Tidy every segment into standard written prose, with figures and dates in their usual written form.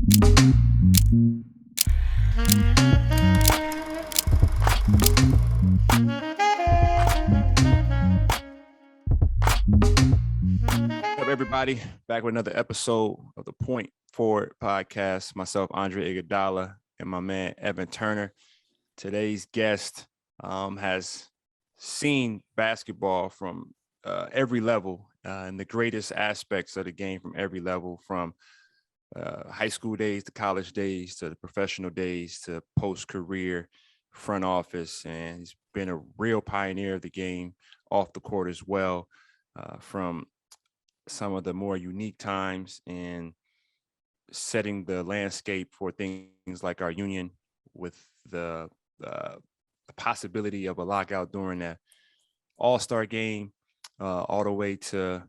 Up, everybody? Back with another episode of the Point Forward podcast. Myself, Andre Iguodala, and my man Evan Turner. Today's guest has seen basketball from every level and the greatest aspects of the game from every level, from high school days to college days to the professional days to post-career front office. And he's been a real pioneer of the game off the court as well, from some of the more unique times in setting the landscape for things like our union with the possibility of a lockout during that all-star game, all the way to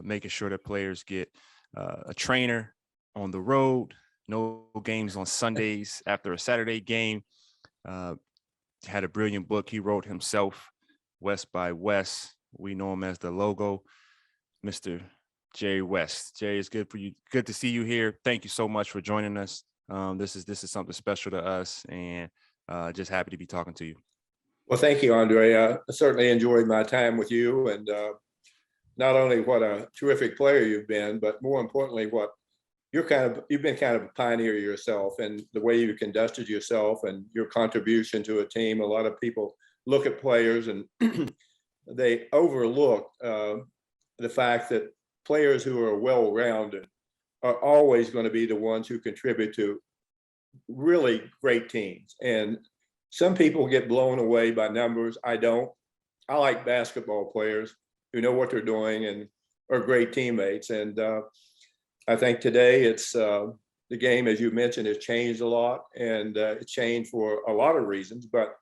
making sure that players get a trainer on the road, no games on Sundays after a Saturday game. Had a brilliant book he wrote himself, West by West. We know him as the logo, Mr. Jerry West. Jerry, it's good to see you here. Thank you so much for joining us. This is something special to us, and just happy to be talking to you. Well, thank you, Andre. I certainly enjoyed my time with you, and not only what a terrific player you've been, but more importantly, what you've been kind of a pioneer yourself, and the way you conducted yourself and your contribution to a team. A lot of people look at players and they overlook the fact that players who are well-rounded are always going to be the ones who contribute to really great teams. And some people get blown away by numbers. I don't. I like basketball players who know what they're doing and are great teammates. And I think today it's the game, as you mentioned, has changed a lot, and it changed for a lot of reasons. But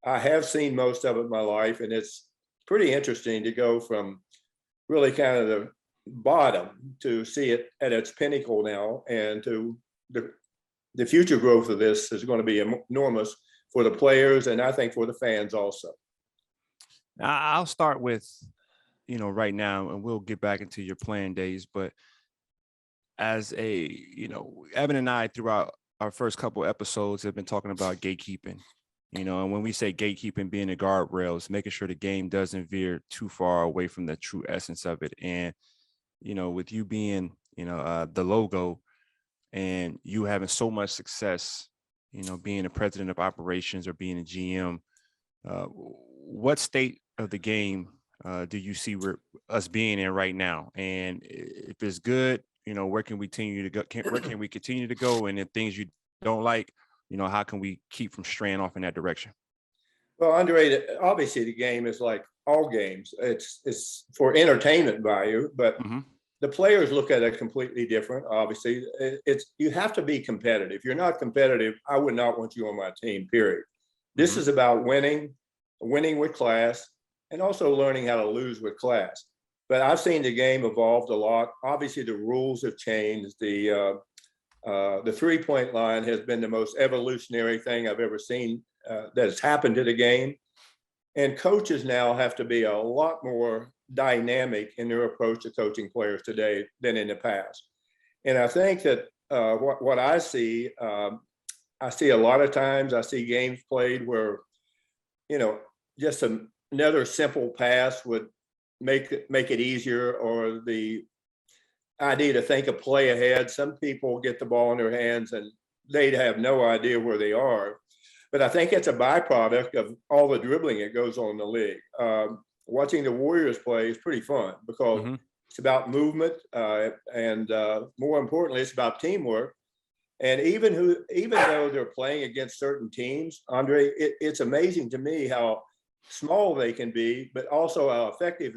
I have seen most of it in my life, and it's pretty interesting to go from really kind of the bottom to see it at its pinnacle now, and to the future growth of this is going to be enormous for the players, and I think for the fans also. I'll start with, right now, and we'll get back into your playing days, but as Evan and I throughout our first couple episodes have been talking about gatekeeping, and when we say gatekeeping, being the guardrails, making sure the game doesn't veer too far away from the true essence of it. And, with you being, the logo, and you having so much success, being a president of operations or being a GM, what state of the game do you see us being in right now? And if it's good, where can we continue to go? Where can we continue to go? And if things you don't like, how can we keep from straying off in that direction? Well, Andre, obviously the game is like all games. It's for entertainment value, but the players look at it completely different. Obviously, you have to be competitive. If you're not competitive, I would not want you on my team, period. This is about winning with class, and also learning how to lose with class. But I've seen the game evolved a lot. Obviously, the rules have changed. The three-point line has been the most evolutionary thing I've ever seen that has happened to the game. And coaches now have to be a lot more dynamic in their approach to coaching players today than in the past. And I think that what I see a lot of times, I see games played where, just another simple pass would make it easier, or the idea to think a play ahead. Some people get the ball in their hands and they have no idea where they are. But I think it's a byproduct of all the dribbling that goes on in the league. Watching the Warriors play is pretty fun because it's about movement, and more importantly, it's about teamwork. And even though they're playing against certain teams, Andre, it's amazing to me how small they can be, but also how effective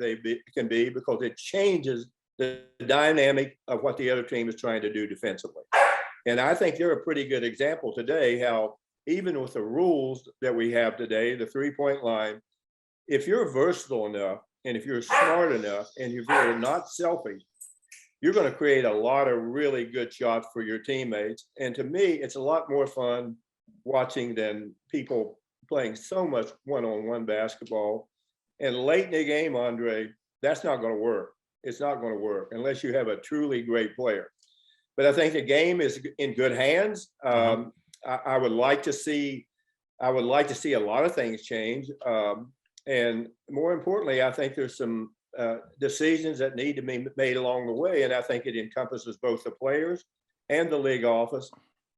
can be, because it changes the dynamic of what the other team is trying to do defensively. And I think they're a pretty good example today how, even with the rules that we have today, the three-point line, if you're versatile enough, and if you're smart enough, and if you're not selfish, you're going to create a lot of really good shots for your teammates. And to me, it's a lot more fun watching than people playing so much one-on-one basketball. And late in the game, Andre, that's not going to work. It's not going to work unless you have a truly great player. but I think the game is in good hands. I would like to see a lot of things change. And more importantly, I think there's some decisions that need to be made along the way. And I think it encompasses both the players and the league office.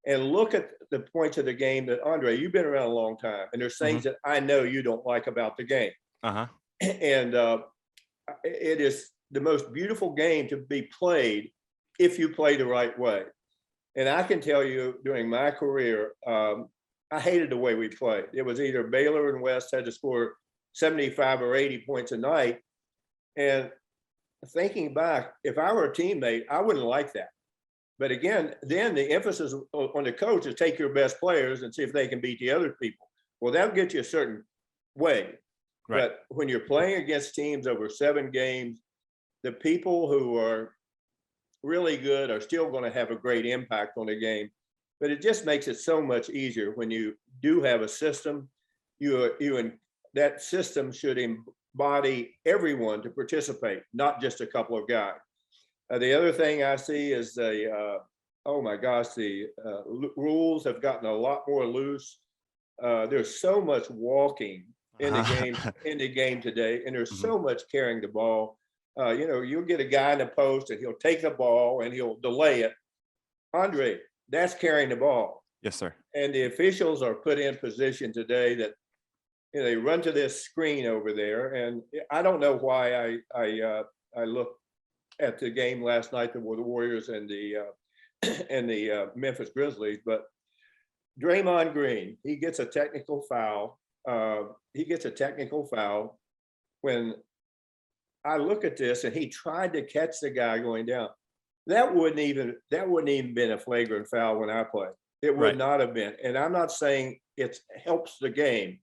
And look at the points of the game that, Andre, you've been around a long time, and there's things that I know you don't like about the game. And it is the most beautiful game to be played if you play the right way. And I can tell you, during my career, I hated the way we played. It was either Baylor and West had to score 75 or 80 points a night. And thinking back, if I were a teammate, I wouldn't like that. But again, then the emphasis on the coach is take your best players and see if they can beat the other people. Well, that'll get you a certain way. Right. But when you're playing against teams over 7 games, the people who are really good are still going to have a great impact on the game. But it just makes it so much easier when you do have a system. That system should embody everyone to participate, not just a couple of guys. The other thing I see is the rules have gotten a lot more loose. There's so much walking in the game today, and there's so much carrying the ball. You'll get a guy in the post and he'll take the ball and he'll delay it. Andre, that's carrying the ball. Yes, sir. And the officials are put in position today that they run to this screen over there. And I don't know why I looked at the game last night with the Warriors and the Memphis Grizzlies, but Draymond Green, he gets a technical foul. When I look at this, and he tried to catch the guy going down. That wouldn't even been a flagrant foul when I played. It would not have been. And I'm not saying it helps the game,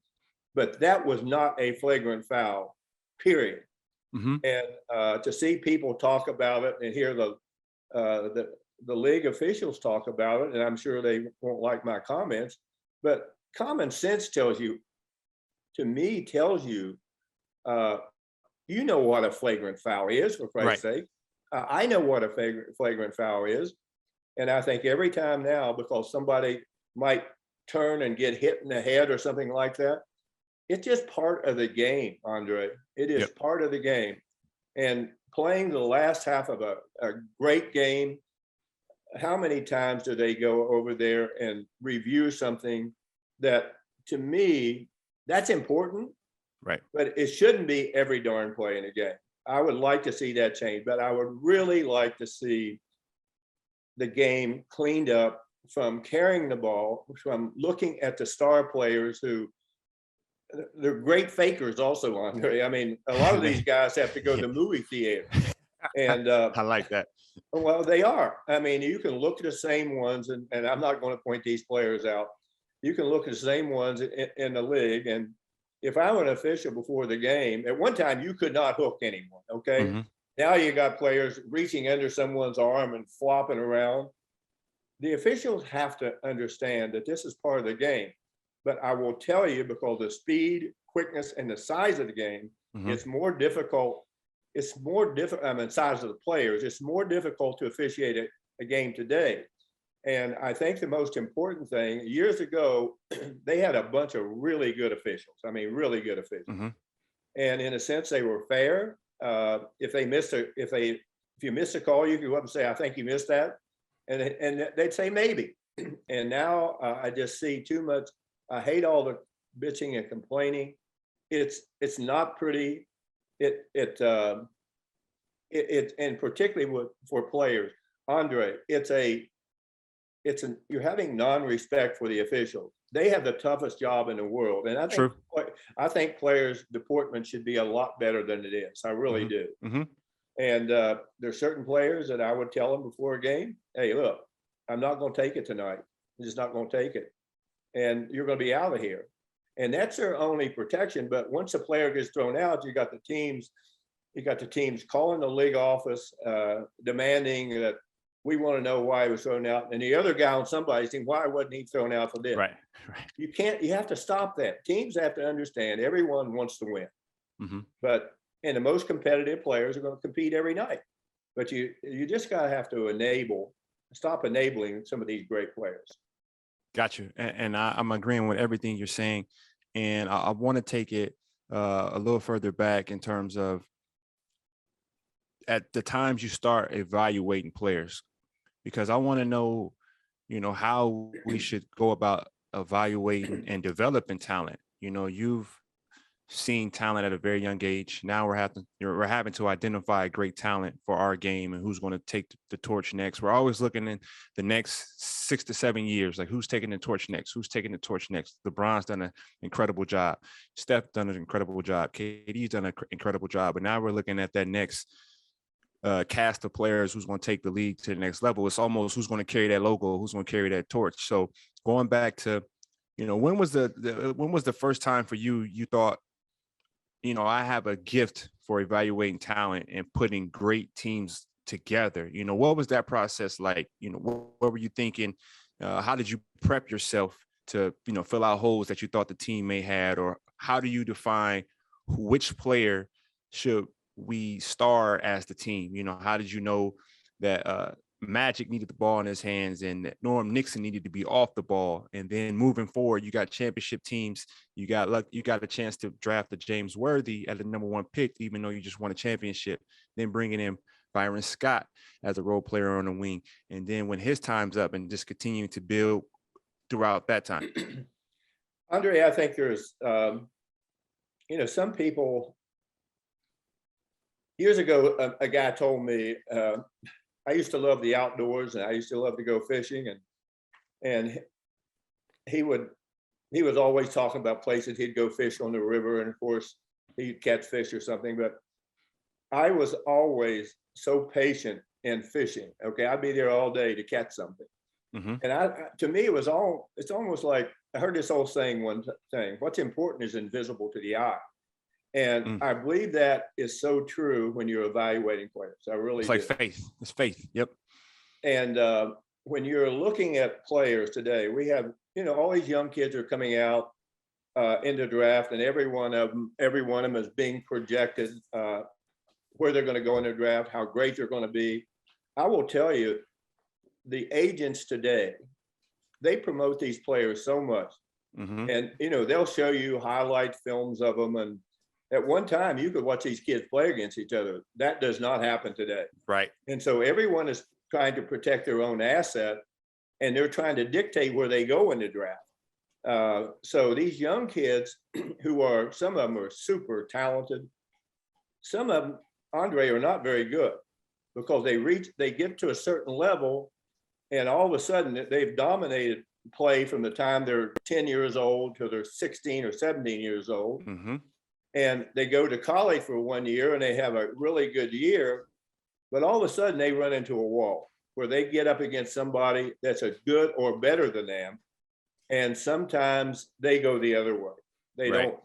but that was not a flagrant foul, period. And to see people talk about it and hear the league officials talk about it, and I'm sure they won't like my comments, but common sense tells you, you know what a flagrant foul is, for Christ's sake. I know what a flagrant foul is. And I think every time now, because somebody might turn and get hit in the head or something like that, it's just part of the game, Andre. It is part of the game. And playing the last half of a great game, how many times do they go over there and review something that, to me, that's important? Right. But it shouldn't be every darn play in a game. I would like to see that change, but I would really like to see the game cleaned up from carrying the ball, from looking at the star players who they're great fakers also, Andre. I mean, a lot of these guys have to go to the movie theater. And I like that. Well, they are. I mean, you can look at the same ones, and I'm not going to point these players out. You can look at the same ones in the league, and if I were an official before the game, at one time you could not hook anyone, okay? Now you got players reaching under someone's arm and flopping around. The officials have to understand that this is part of the game. But I will tell you, because the speed, quickness, and the size of the game, it's more difficult. It's more difficult, size of the players, it's more difficult to officiate a game today. And I think the most important thing, years ago, they had a bunch of really good officials. I mean, really good officials. And in a sense, they were fair. If you missed a call, you could go up and say, "I think you missed that," and they'd say maybe. And now I just see too much. I hate all the bitching and complaining. It's not pretty. And particularly for players, Andre, you're having non-respect for the officials. They have the toughest job in the world. And I think players' deportment should be a lot better than it is. I really do. And there's certain players that I would tell them before a game, hey, look, I'm not going to take it tonight. I'm just not going to take it. And you're going to be out of here. And that's their only protection. But once a player gets thrown out, you got the teams calling the league office, demanding that we want to know why he was thrown out. And the other guy on somebody's team, why wasn't he thrown out for this? Right. You have to stop that. Teams have to understand everyone wants to win. And the most competitive players are going to compete every night. But you just gotta have to enable stop enabling some of these great players. Got you. And I'm agreeing with everything you're saying. And I want to take it a little further back in terms of at the times you start evaluating players, because I want to know, how we should go about evaluating and developing talent. You've seen talent at a very young age. Now we're having to identify great talent for our game and who's going to take the torch next. We're always looking in the next 6 to 7 years, like who's taking the torch next, who's taking the torch next. LeBron's done an incredible job. Steph done an incredible job. KD's done an incredible job. But now we're looking at that next cast of players who's going to take the league to the next level. It's almost who's going to carry that logo, who's going to carry that torch. So going back to, when was the first time for you thought, I have a gift for evaluating talent and putting great teams together? What was that process like? What were you thinking? How did you prep yourself to, fill out holes that you thought the team may had? Or how do you define which player should we star as the team? How did you know that Magic needed the ball in his hands and that Norm Nixon needed to be off the ball? And then moving forward, you got championship teams. You got a chance to draft the James Worthy at the #1 pick, even though you just won a championship. Then bringing in Byron Scott as a role player on the wing. And then when his time's up, and just continuing to build throughout that time. Andre, I think there's, some people. Years ago, a guy told me, I used to love the outdoors and I used to love to go fishing, and he was always talking about places he'd go fish on the river, and of course he'd catch fish or something. But I was always so patient in fishing. Okay, I'd be there all day to catch something. Mm-hmm. And to me, it's almost like I heard this old saying what's important is invisible to the eye. And I believe that is so true when you're evaluating players. I really It's like faith. It's faith. Yep. And when you're looking at players today, we have, all these young kids are coming out in the draft, and every one of them is being projected where they're going to go in the draft, how great they're going to be. I will tell you, the agents today, they promote these players so much. Mm-hmm. And, they'll show you highlight films of them, and at one time, you could watch these kids play against each other. That does not happen today. Right. And so everyone is trying to protect their own asset, and they're trying to dictate where they go in the draft. So these young kids some of them are super talented. Some of them, Andre, are not very good because they get to a certain level, and all of a sudden they've dominated play from the time they're 10 years old till they're 16 or 17 years old. Mm-hmm. And they go to college for 1 year and they have a really good year, but all of a sudden they run into a wall where they get up against somebody that's as good or better than them. And sometimes they go the other way.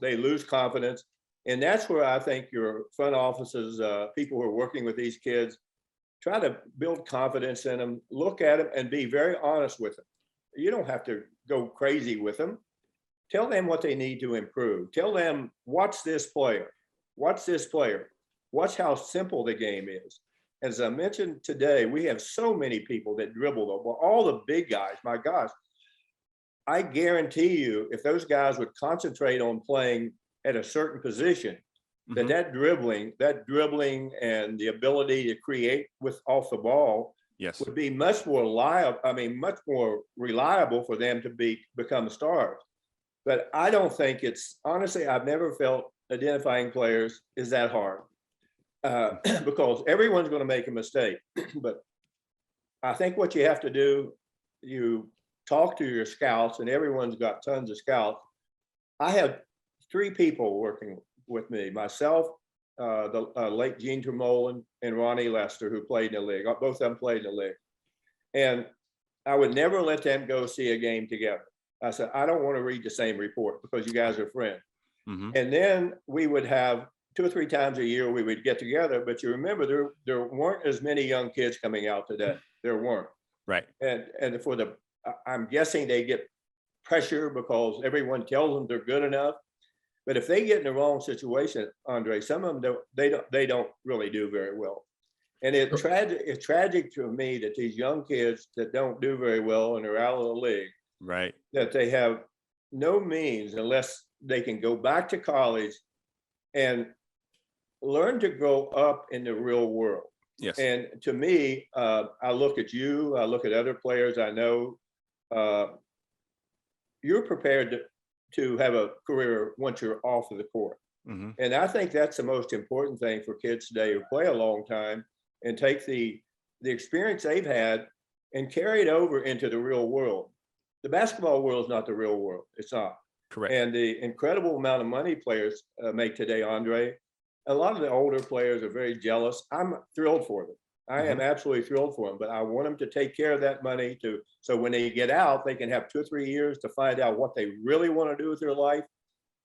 They lose confidence. And that's where I think your front offices, people who are working with these kids, try to build confidence in them, look at them and be very honest with them. You don't have to go crazy with them. Tell them what they need to improve. Tell them, watch this player. Watch how simple the game is. As I mentioned today, we have so many people that dribble the ball, all the big guys, my gosh. I guarantee you, if those guys would concentrate on playing at a certain position, mm-hmm. that dribbling and the ability to create off the ball would be much more reliable for them to become stars. But I don't think honestly, I've never felt identifying players is that hard because everyone's going to make a mistake. But I think what you have to do, you talk to your scouts, and everyone's got tons of scouts. I have 3 people working with me, myself, the late Gene Tremolin and Ronnie Lester, who played in the league. Both of them played in the league. And I would never let them go see a game together. I said, I don't want to read the same report because you guys are friends. Mm-hmm. And then we would have 2 or 3 times a year, we would get together. But you remember, there weren't as many young kids coming out today. There weren't. Right. And I'm guessing they get pressure because everyone tells them they're good enough. But if they get in the wrong situation, Andre, some of them they don't really do very well. And it's tragic to me that these young kids that don't do very well and are out of the league, right, that they have no means unless they can go back to college and learn to grow up in the real world. yes, And to me, I look at you, I look at other players I know, you're prepared to have a career once you're off of the court. mm-hmm. And I think that's the most important thing for kids today who play a long time and take the experience they've had and carry it over into the real world. The basketball world is not the real world. It's not. Correct. And the incredible amount of money players make today, Andre, a lot of the older players are very jealous. I'm thrilled for them. I am absolutely thrilled for them, but I want them to take care of that money so when they get out, they can have 2 or 3 years to find out what they really want to do with their life,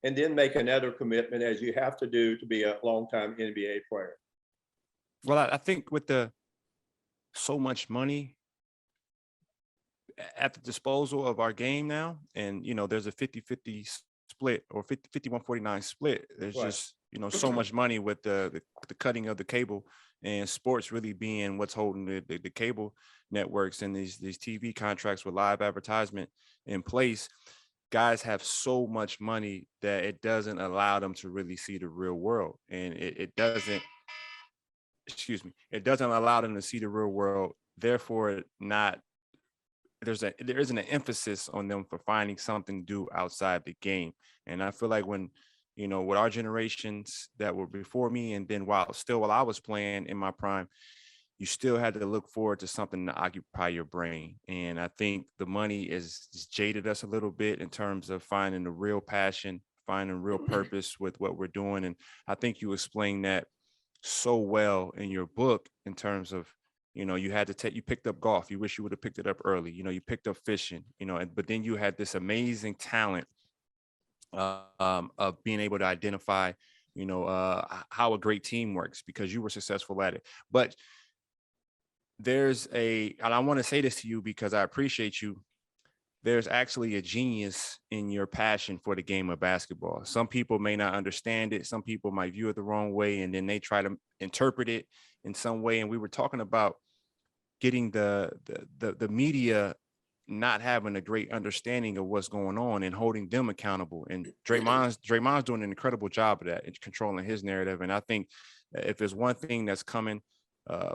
and then make another commitment, as you have to do to be a long-time NBA player. Well, I think with so much money at the disposal of our game now, and there's a 50-50 split or 51-49 split. There's right. just so much money with the cutting of the cable, and sports really being what's holding the cable networks and these TV contracts with live advertisement in place. Guys have so much money that it doesn't allow them to really see the real world, and it doesn't allow them to see the real world. Therefore, there isn't an emphasis on them for finding something to do outside the game. And I feel like when with our generations that were before me, and then while I was playing in my prime, you still had to look forward to something to occupy your brain. And I think the money is jaded us a little bit in terms of finding the real passion, finding real purpose with what we're doing. And I think you explained that so well in your book in terms of, you picked up golf. You wish you would have picked it up early. You picked up fishing, but then you had this amazing talent of being able to identify, how a great team works because you were successful at it. But and I want to say this to you because I appreciate you. There's actually a genius in your passion for the game of basketball. Some people may not understand it. Some people might view it the wrong way, and then they try to interpret it in some way. And we were talking about getting the media not having a great understanding of what's going on and holding them accountable. And Draymond's doing an incredible job of that and controlling his narrative. And I think if there's one thing that's coming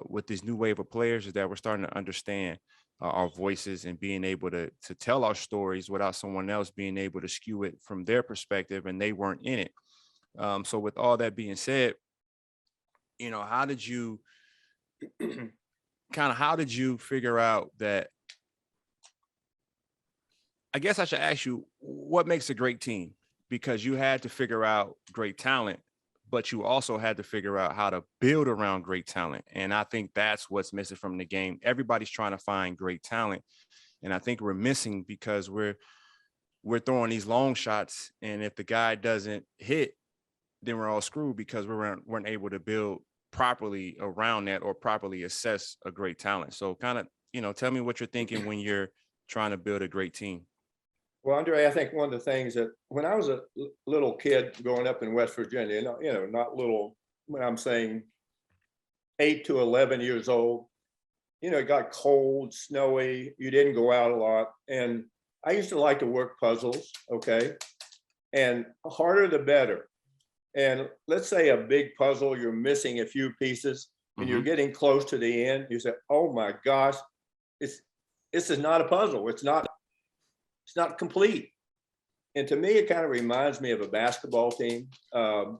with this new wave of players is that we're starting to understand our voices and being able to tell our stories without someone else being able to skew it from their perspective and they weren't in it. So with all that being said, how did you figure out that? I guess I should ask you, what makes a great team? Because you had to figure out great talent, but you also had to figure out how to build around great talent. And I think that's what's missing from the game. Everybody's trying to find great talent. And I think we're missing because we're throwing these long shots. And if the guy doesn't hit, then we're all screwed because we weren't able to build properly around that or properly assess a great talent. So kind of, tell me what you're thinking when you're trying to build a great team. Well, Andre, I think one of the things that when I was a little kid growing up in West Virginia, not little, when I'm saying 8 to 11 years old, it got cold, snowy, you didn't go out a lot. And I used to like to work puzzles, okay? And harder the better. And let's say a big puzzle, you're missing a few pieces and you're getting close to the end. You say, oh my gosh, this is not a puzzle. It's not complete. And to me, it kind of reminds me of a basketball team. The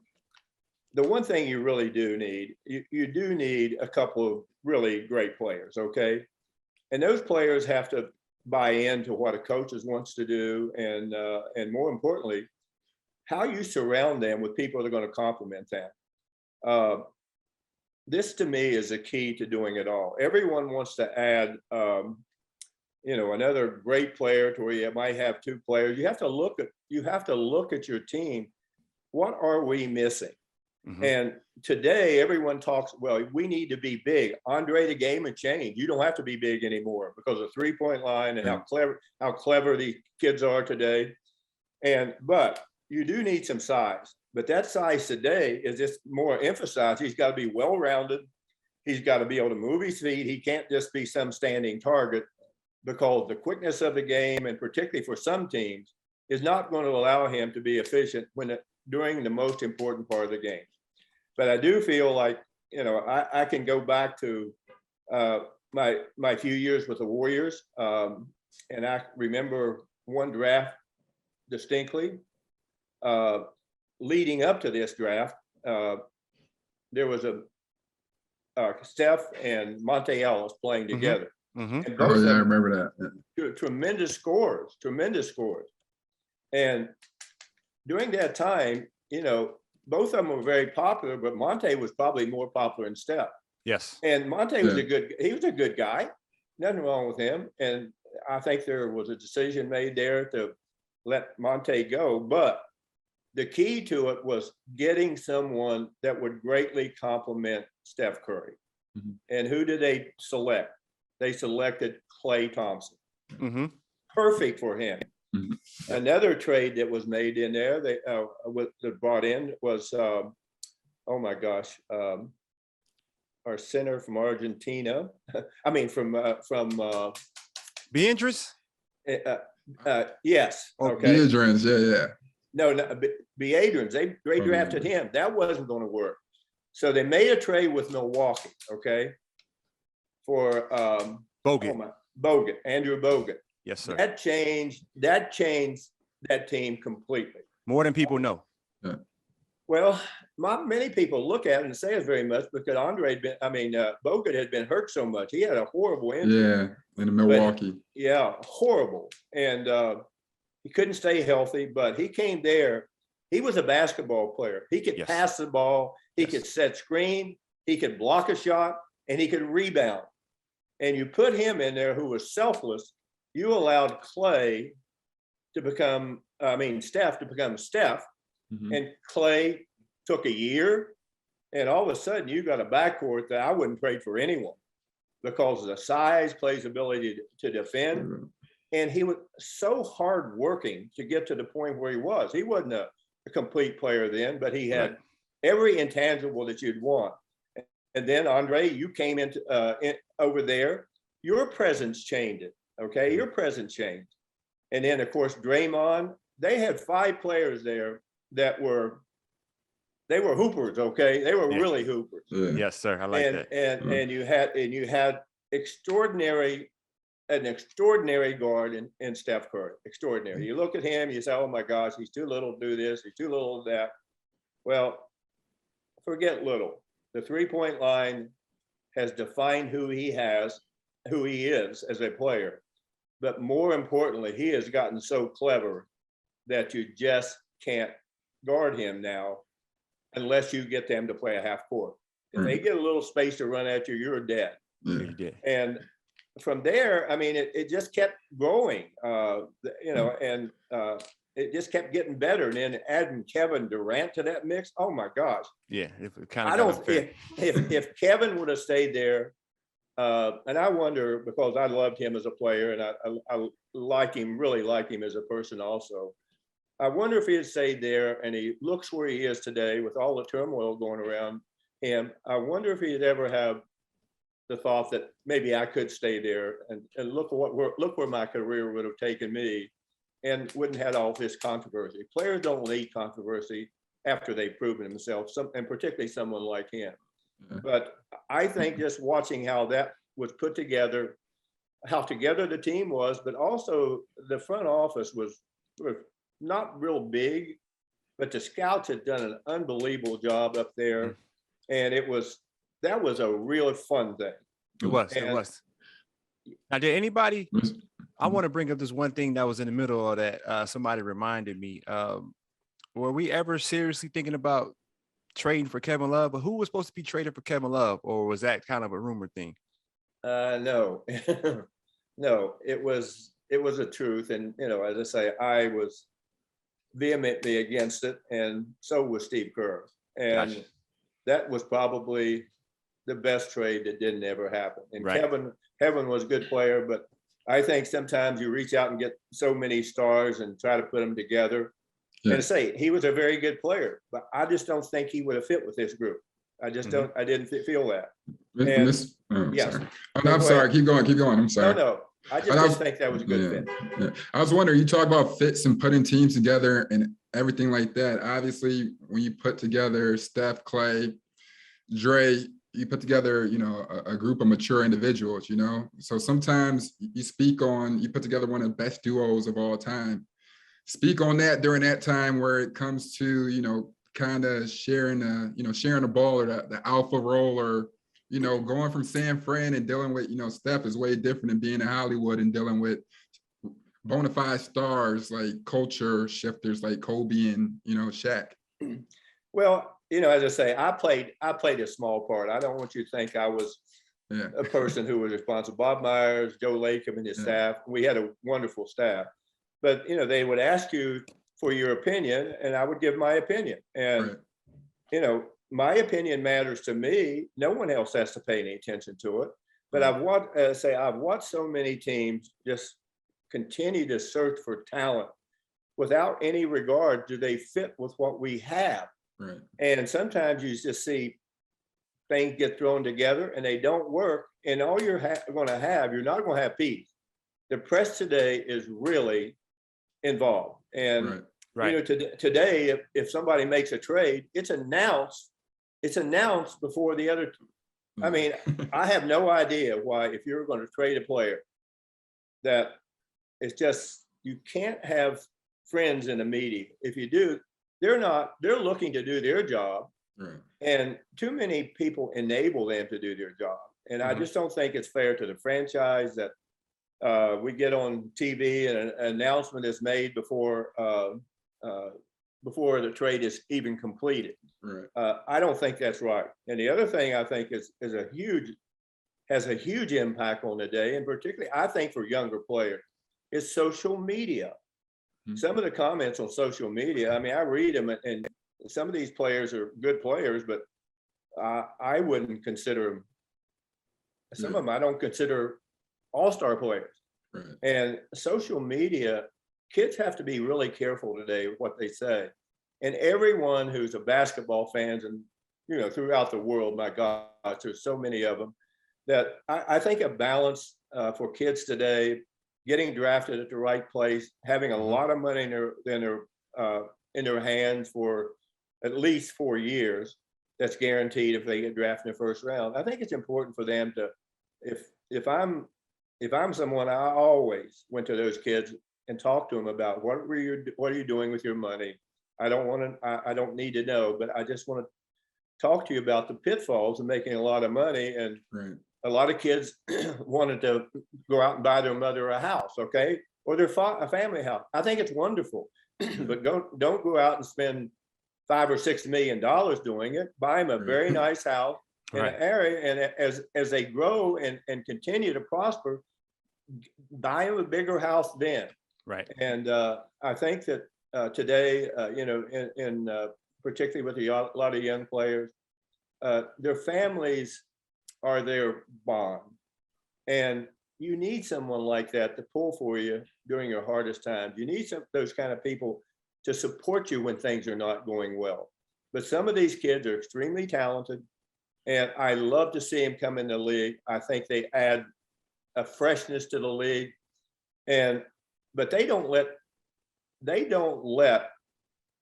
one thing you really do need, you do need a couple of really great players, okay? And those players have to buy into what a coach wants to do, and more importantly, how you surround them with people that are going to complement them. This to me is a key to doing it all. Everyone wants to add another great player to where you might have 2 players. You have to look at your team. What are we missing? And today everyone talks, well, we need to be big. Andre, the game has changed. You don't have to be big anymore because of 3-point line and how clever the kids are today. But you do need some size. But that size today is just more emphasized. He's got to be well-rounded. He's got to be able to move his feet. He can't just be some standing target, because the quickness of the game, and particularly for some teams, is not going to allow him to be efficient during the most important part of the game. But I do feel like, I can go back to my few years with the Warriors, and I remember one draft distinctly. Leading up to this draft, there was Steph and Monte Ellis playing together. Mm-hmm. And both I remember that. Yeah. Tremendous scores. And during that time, both of them were very popular, but Monte was probably more popular than Steph. Yes. And Monte was a good guy. Nothing wrong with him. And I think there was a decision made there to let Monte go. But the key to it was getting someone that would greatly complement Steph Curry. Mm-hmm. And who did they select? They selected Klay Thompson. Mm-hmm. Perfect for him. Mm-hmm. Another trade that was made in there, that brought in was, our center from Argentina. I mean, from Beatrice? Yes. Oh, okay. Beatrice, yeah. No, Beatrice. They drafted him. That wasn't going to work. So they made a trade with Milwaukee, for Bogut, Andrew Bogut. Yes, sir. That changed that team completely. More than people know. Yeah. Well, not many people look at it and say it very much, because Bogut had been hurt so much. He had a horrible injury. Yeah, in Milwaukee. Horrible. And he couldn't stay healthy, but he came there. He was a basketball player. He could pass the ball. He could set screen. He could block a shot, and he could rebound. And you put him in there, who was selfless. You allowed Steph to become Steph. Mm-hmm. And Klay took a year, and all of a sudden you got a backcourt that I wouldn't trade for anyone, because of the size, Klay's ability to defend. Mm-hmm. And he was so hardworking to get to the point where he was. He wasn't a complete player then, but he had every intangible that you'd want. And then, Andre, you came in over there. Your presence changed it, okay? Your presence changed. And then, of course, Draymond, they had 5 players there that were hoopers, okay? They were really hoopers. Yeah. Yes, sir. I like that. And you had an extraordinary guard in Steph Curry. Extraordinary. You look at him, you say, oh my gosh, he's too little to do this, he's too little to that. Well, forget little. The 3-point line has defined who he is as a player. But more importantly, he has gotten so clever that you just can't guard him now unless you get them to play a half court. If they get a little space to run at you, you're dead. And from there, it just kept growing, and it just kept getting better. And then adding Kevin Durant to that mix, oh my gosh. Yeah, if Kevin would have stayed there, and I wonder, because I loved him as a player, and I really like him as a person also. I wonder if he had stayed there, and he looks where he is today with all the turmoil going around him. I wonder if he'd ever have the thought that maybe I could stay there and look where my career would have taken me, and wouldn't have all this controversy. Players don't need controversy after they've proven themselves, and particularly someone like him. But I think just watching how that was put together, how together the team was, but also the front office was not real big, but the scouts had done an unbelievable job up there. And that was a real fun thing. It was. Now, did anybody, I want to bring up this one thing that was in the middle of that. Somebody reminded me, were we ever seriously thinking about trading for Kevin Love? But who was supposed to be traded for Kevin Love, or was that kind of a rumor thing? No, no, it was a truth. And, as I say, I was vehemently against it. And so was Steve Kerr. And that was probably the best trade that didn't ever happen. And Kevin was a good player, but I think sometimes you reach out and get so many stars and try to put them together. Yeah. And say he was a very good player, but I just don't think he would have fit with this group. I just don't. I didn't feel that. Yes. Sorry. Oh, no, I'm sorry. Keep going. I'm sorry. No. I just didn't think that was a good fit. Yeah. I was wondering, you talk about fits and putting teams together and everything like that. Obviously, when you put together Steph, Clay, Dre, you put together, a group of mature individuals, So sometimes you put together one of the best duos of all time. Speak on that during that time where it comes to, kind of sharing the ball or the alpha role, or going from San Fran and dealing with, Steph is way different than being in Hollywood and dealing with bona fide stars like culture shifters like Kobe and, Shaq. Well, as I say, I played a small part. I don't want you to think I was a person who was responsible. Bob Myers, Joe Lacob and his staff, we had a wonderful staff. But, they would ask you for your opinion and I would give my opinion. And, my opinion matters to me. No one else has to pay any attention to it. But I've watched so many teams just continue to search for talent without any regard. Do they fit with what we have? Right. And sometimes you just see things get thrown together and they don't work. And all you're going to have, you're not going to have peace. The press today is really involved. And today, if somebody makes a trade, it's announced before the other. I mean, I have no idea why, if you're going to trade a player, that it's just, you can't have friends in the media. If you do, they're looking to do their job. Right. And too many people enable them to do their job. And I just don't think it's fair to the franchise that we get on TV and an announcement is made before the trade is even completed. Right. I don't think that's right. And the other thing I think has a huge impact on the day, and particularly I think for younger players, is social media. Mm-hmm. Some of the comments on social media, I mean, I read them, and some of these players are good players, but I wouldn't consider them. Some of them I don't consider all-star players. Right. And social media, kids have to be really careful today with what they say. And everyone who's a basketball fans and, throughout the world, my God, there's so many of them, that I think a balance for kids today, getting drafted at the right place, having a lot of money in their hands for at least 4 years, that's guaranteed if they get drafted in the first round. I think it's important for them to, if I'm someone, I always went to those kids and talked to them about what are you doing with your money. I don't need to know, but I just want to talk to you about the pitfalls of making a lot of money. And a lot of kids wanted to go out and buy their mother a house, okay, or a family house. I think it's wonderful, but don't go out and spend $5 or $6 million doing it. Buy them a very nice house in an area, and as they grow and continue to prosper, buy them a bigger house then. Right. And I think that today, in particularly with a lot of young players, their families are their bond, and you need someone like that to pull for you during your hardest times. You need those kind of people to support you when things are not going well. But some of these kids are extremely talented, and I love to see them come in the league. I think they add a freshness to the league, but they don't let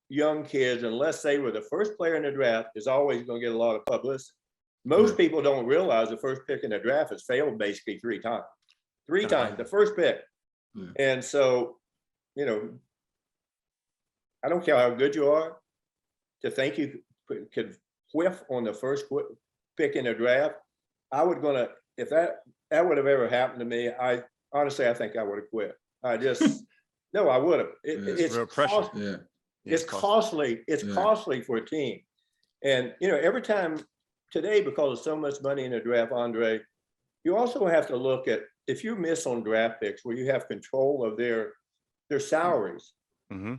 young kids, unless they were the first player in the draft, is always going to get a lot of publicity. Most people don't realize the first pick in the draft has failed basically 3 times. 3 times, the first pick. And so, I don't care how good you are, to think you could whiff on the first pick in the draft. If that would have ever happened to me, I think I would have quit. No, I would have. It's real pressure. It's costly. It's costly for a team. And, every time today, because of so much money in the draft, Andre, you also have to look at, if you miss on draft picks where you have control of their salaries. Mm-hmm.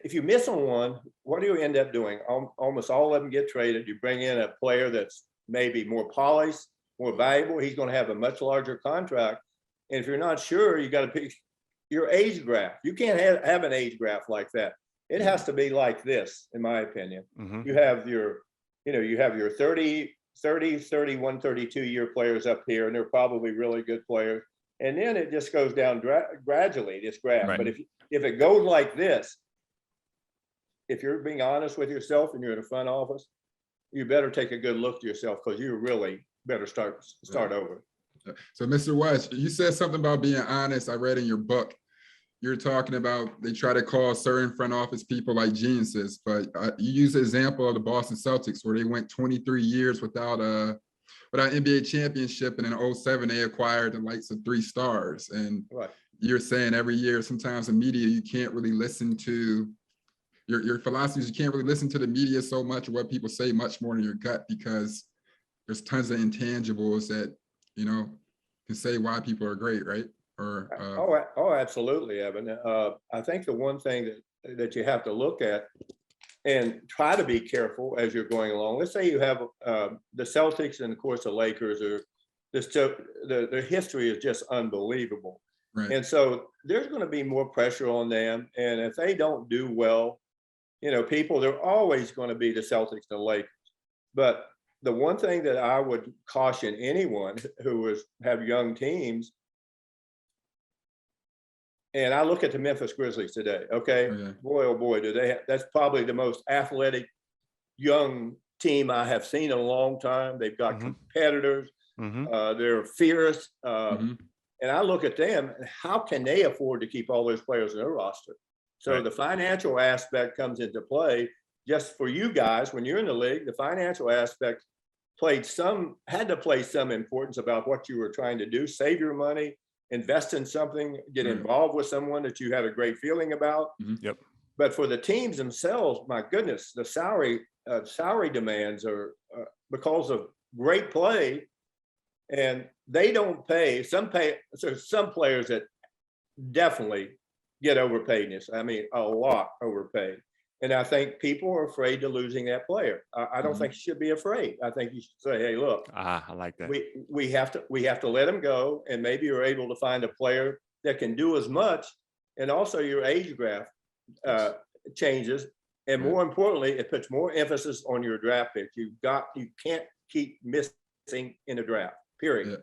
If you miss on one, what do you end up doing? Almost all of them get traded. You bring in a player that's maybe more polished, more valuable. He's going to have a much larger contract. And if you're not sure, you got to pick your age graph. You can't have an age graph like that. It has to be like this, in my opinion. Mm-hmm. You have your you have your 30, 31, 32-year players up here, and they're probably really good players. And then it just goes down gradually, this graph. Right. But if it goes like this, if you're being honest with yourself and you're in the front office, you better take a good look at yourself, because you really better start over. So, Mr. West, you said something about being honest. I read in your book, you're talking about they try to call certain front office people like geniuses, but you use the example of the Boston Celtics, where they went 23 years without an NBA championship, and in 2007 they acquired the likes of 3 stars. And right. You're saying every year, sometimes in media, you can't really listen to your philosophies. You can't really listen to the media so much, or what people say, much more than your gut, because there's tons of intangibles that, can say why people are great, right? Absolutely, Evan. I think the one thing that you have to look at and try to be careful as you're going along. Let's say you have the Celtics and, of course, the Lakers their history is just unbelievable. Right. And so there's going to be more pressure on them. And if they don't do well, they're always going to be the Celtics and the Lakers. But the one thing that I would caution anyone who have young teams, and I look at the Memphis Grizzlies today, okay? Oh, yeah. Boy, oh boy, that's probably the most athletic young team I have seen in a long time. They've got competitors. They're fierce. And I look at them, and how can they afford to keep all those players in their roster? So the financial aspect comes into play. Just for you guys, when you're in the league, the financial aspect had to play some importance about what you were trying to do. Save your money, invest in something, get involved with someone that you had a great feeling about. Yep. But for the teams themselves, my goodness, the salary demands are because of great play, and they don't pay. So some players that definitely get overpaid. I mean, a lot overpaid. And I think people are afraid of losing that player. I don't think you should be afraid. I think you should say, "Hey, look, I like that. We have to let him go, and maybe you're able to find a player that can do as much." And also, your age graph changes, and more importantly, it puts more emphasis on your draft pick. You can't keep missing in the draft. Period. Yeah.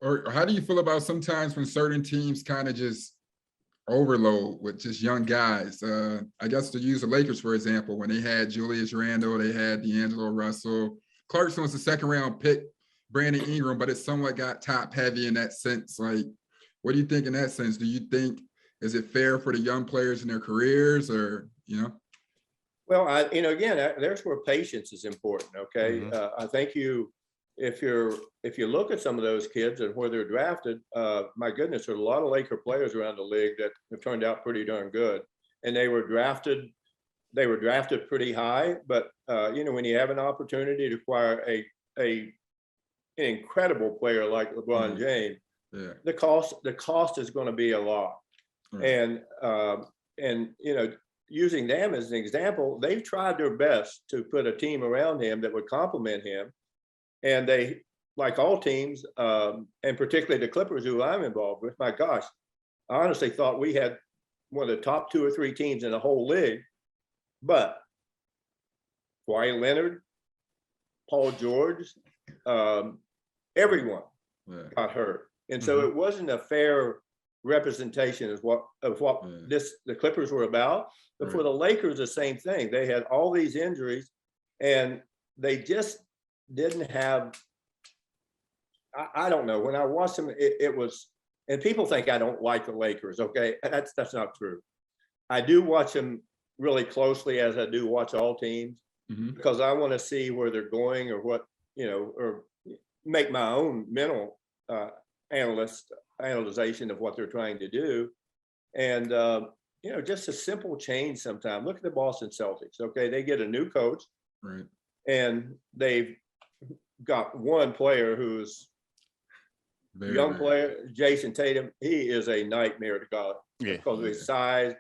Or how do you feel about sometimes when certain teams kind of just overload with just young guys? I guess to use the Lakers, for example, when they had Julius Randle, they had D'Angelo Russell. Clarkson was a 2nd-round pick, Brandon Ingram, but it somewhat got top heavy in that sense. Like, what do you think in that sense? Do you think, is it fair for the young players in their careers, or, Well, again, there's where patience is important. Okay. I think if you look at some of those kids and where they're drafted, my goodness, there's a lot of Laker players around the league that have turned out pretty darn good, and they were drafted pretty high. But when you have an opportunity to acquire an incredible player like LeBron James, the cost is going to be a lot. And using them as an example, they've tried their best to put a team around him that would complement him. And they, like all teams, and particularly the Clippers, who I'm involved with, my gosh, I honestly thought we had one of the top 2 or 3 teams in the whole league. But Kawhi Leonard, Paul George, everyone got hurt. And so it wasn't a fair representation of what the Clippers were about. But for the Lakers, the same thing. They had all these injuries, and they just didn't have, I don't know. When I watched them, it was, and people think I don't like the Lakers. Okay, that's not true. I do watch them really closely, as I do watch all teams, because I want to see where they're going, or what, or make my own mental analyzation of what they're trying to do. And just a simple change sometimes. Look at the Boston Celtics. Okay, they get a new coach, and they've got one player who's young player, Jason Tatum. He is a nightmare to guard because of his size.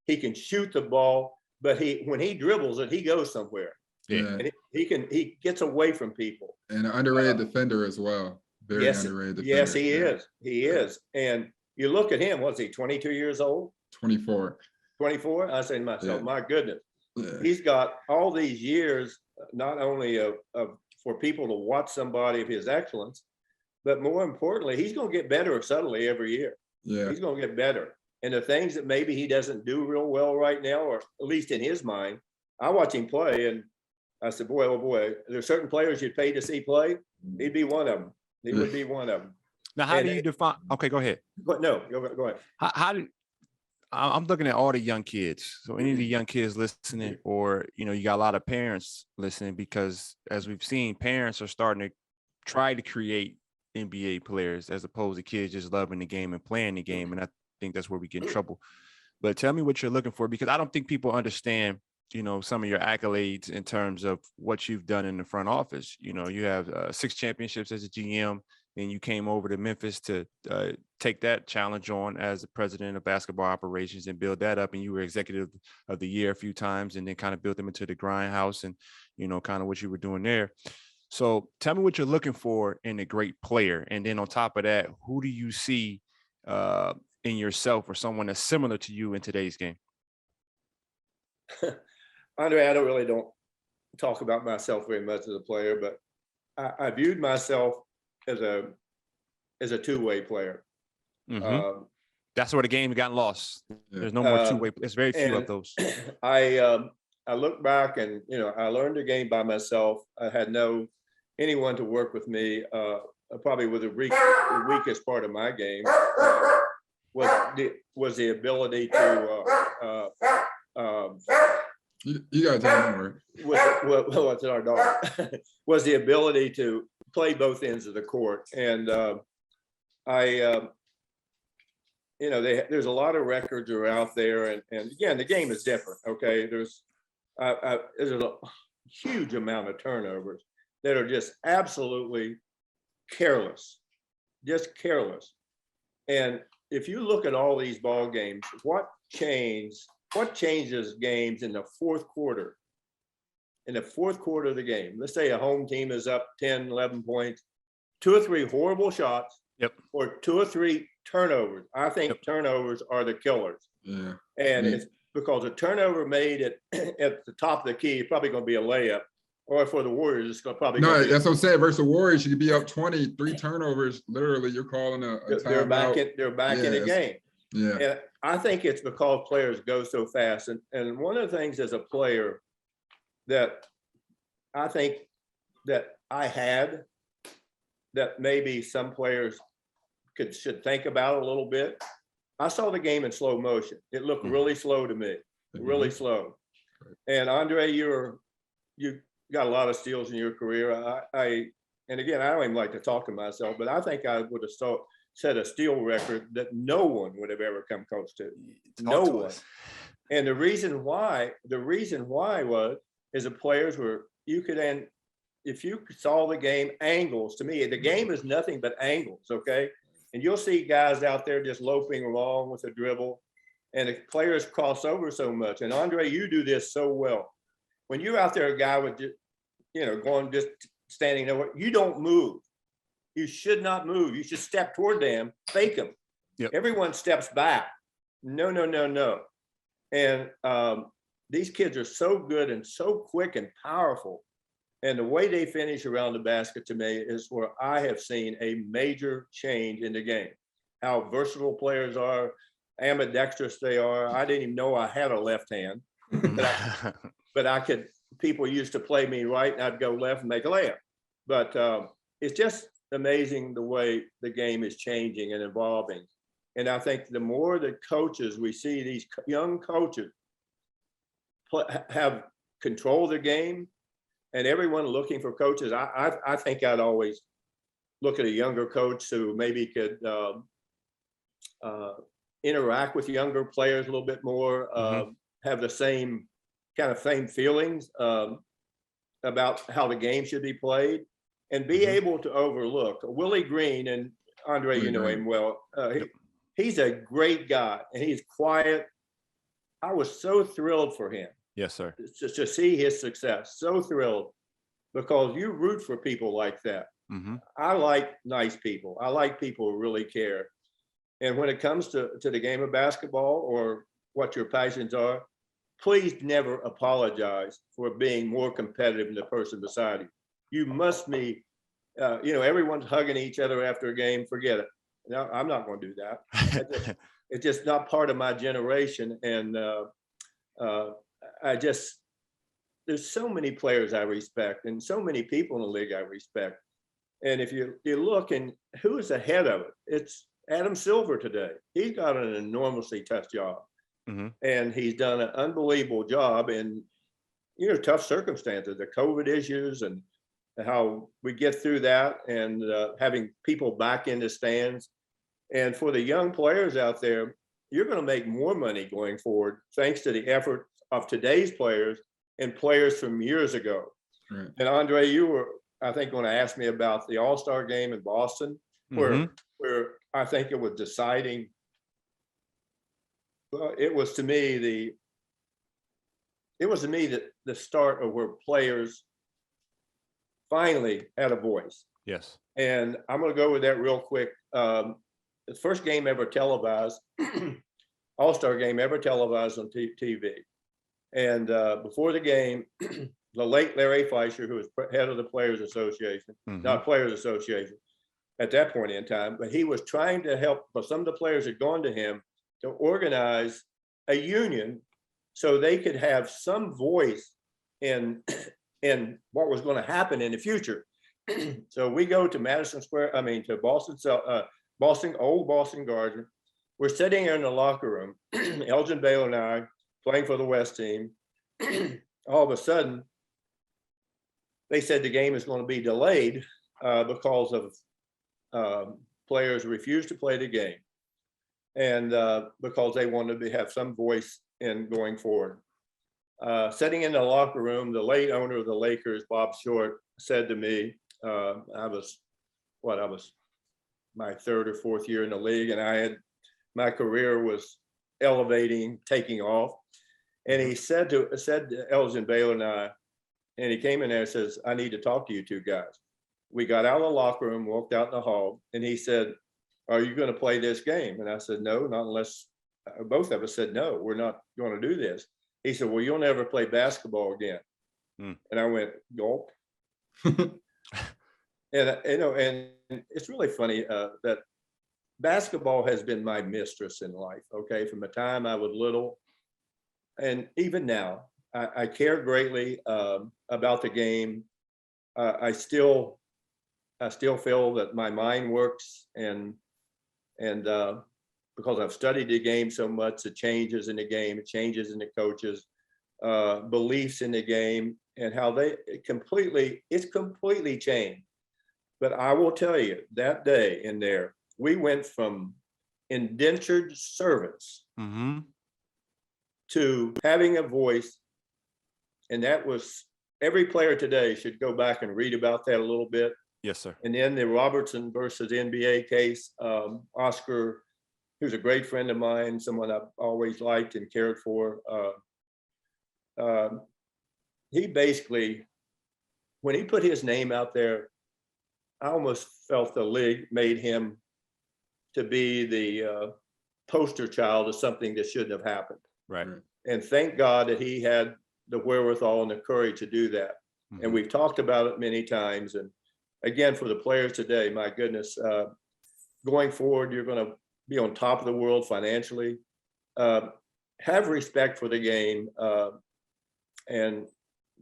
He can shoot the ball, but when he dribbles it, he goes somewhere. And he gets away from people. And an underrated defender as well. Very underrated defender. Yes, he is. He is. And you look at him, what's he, 22 years old? 24. 24? I say to myself, my goodness. He's got all these years not only for people to watch somebody of his excellence, but more importantly, he's going to get better subtly every year. Yeah. He's going to get better. And the things that maybe he doesn't do real well right now, or at least in his mind, I watch him play and I said, boy, oh boy, there's certain players you'd pay to see play. He'd be one of them. He would be one of them. Now, how do you define? Okay, go ahead. No, go ahead. How do I'm looking at all the young kids. So any of the young kids listening, or, you know, you got a lot of parents listening, because as we've seen, parents are starting to try to create NBA players as opposed to kids just loving the game and playing the game. And I think that's where we get in trouble. But tell me what you're looking for, because I don't think people understand, you know, some of your accolades in terms of what you've done in the front office. You know, you have 6 championships as a GM, and you came over to Memphis to take that challenge on as the president of basketball operations and build that up. And you were executive of the year a few times, and then kind of built them into the grindhouse and, you know, kind of what you were doing there. So tell me what you're looking for in a great player. And then on top of that, who do you see in yourself or someone that's similar to you in today's game? Andre, I don't talk about myself very much as a player, but I viewed myself as a two-way player. Mm-hmm. That's where the game got lost. There's no more two-way. There's very few of those. I look back and, you know, I learned the game by myself. I had anyone to work with me. Probably was the weakest part of my game was the ability to you gotta tell me more. What's our dog? Was the ability to play both ends of the court. And you know, there's a lot of records are out there, and again, the game is different. Okay, there's a huge amount of turnovers that are just absolutely careless, just careless. And if you look at all these ball games, what changes games in the fourth quarter? In the fourth quarter of the game, let's say a home team is up 10, 11 points, 2 or 3 horrible shots, or 2 or 3 turnovers. I think turnovers are the killers. Yeah. And it's because a turnover made at the top of the key is probably going to be a layup, or for the Warriors, it's going to probably. No, that's what I'm saying. Versus the Warriors, you could be up 20, 3 turnovers. Literally, you're calling a they're back timeout. they're back in the game. Yeah. And I think it's because players go so fast. And one of the things as a player that I think that I had that maybe some players should think about a little bit. I saw the game in slow motion. It looked really slow to me, really slow. And Andre, you got a lot of steals in your career. And again, I don't even like to talk to myself, but I think I would have set a steal record that no one would have ever come close to. No one. And the reason why is the players were, if you saw the game angles, to me, the game is nothing but angles, okay? And you'll see guys out there just loping along with a dribble, and the players cross over so much. And Andre, you do this so well. When you're out there, a guy with, just standing there, you don't move. You should not move. You should step toward them, fake them. Yep. Everyone steps back. No. And these kids are so good and so quick and powerful. And the way they finish around the basket to me is where I have seen a major change in the game. How versatile players are, ambidextrous they are. I didn't even know I had a left hand, but I could. People used to play me right, and I'd go left and make a layup. But it's just amazing the way the game is changing and evolving. And I think the more the coaches we see, these young coaches have control of the game. And everyone looking for coaches, I think I'd always look at a younger coach who maybe could interact with younger players a little bit more, have the same feelings about how the game should be played, and be able to overlook. Willie Green, and Andre, you know him well. He's a great guy, and he's quiet. I was so thrilled for him. Yes, sir. Just to see his success. So thrilled, because you root for people like that. I like nice people. I like people who really care. And when it comes to the game of basketball, or what your passions are, please never apologize for being more competitive than the person beside you. You must be, everyone's hugging each other after a game. Forget it. No, I'm not going to do that. It's just not part of my generation. And there's so many players I respect and so many people in the league I respect. And if you look and who is ahead of it, it's Adam Silver today. He's got an enormously tough job. Mm-hmm. And he's done an unbelievable job in, tough circumstances, the COVID issues and how we get through that and having people back in the stands. And for the young players out there, you're going to make more money going forward, thanks to the effort of today's players and players from years ago. Right. And Andre, you were, I think, going to ask me about the All-Star game in Boston, where I think it was deciding. Well, it was to me the start of where players finally had a voice. Yes. And I'm going to go with that real quick. The first game ever televised, All-Star game ever televised on TV. And before the game, the late Larry Fleischer, who was head of the Players Association, not Players Association at that point in time, but he was trying to help, but some of the players had gone to him to organize a union so they could have some voice in what was going to happen in the future. So we go to to Boston, old Boston Garden. We're sitting in the locker room, Elgin Baylor and I, playing for the West team. All of a sudden, they said the game is going to be delayed because of players refused to play the game. And because they wanted to have some voice in going forward. Sitting in the locker room, the late owner of the Lakers, Bob Short, said to me, I was my third or fourth year in the league, and my career was elevating, taking off. And he said to Elgin Baylor and I, and he came in there and says, I need to talk to you two guys. We got out of the locker room, walked out in the hall, and he said, are you going to play this game? And I said, no, not unless, both of us said, no, we're not going to do this. He said, well, you'll never play basketball again. And I went, gulp. And it's really funny that basketball has been my mistress in life, okay, from the time I was little. And even now, I care greatly about the game. I still feel that my mind works, and because I've studied the game so much, the changes in the game, the changes in the coaches, beliefs in the game, and how it's completely changed. But I will tell you, that day in there, we went from indentured servants to having a voice. And that was, every player today should go back and read about that a little bit. Yes, sir. And then the Robertson versus NBA case, Oscar, who's a great friend of mine, someone I've always liked and cared for. He basically, when he put his name out there, I almost felt the league made him to be the poster child of something that shouldn't have happened. Right. And thank God that he had the wherewithal and the courage to do that. And we've talked about it many times. And again, for the players today, my goodness, going forward, you're going to be on top of the world financially. Have respect for the game, and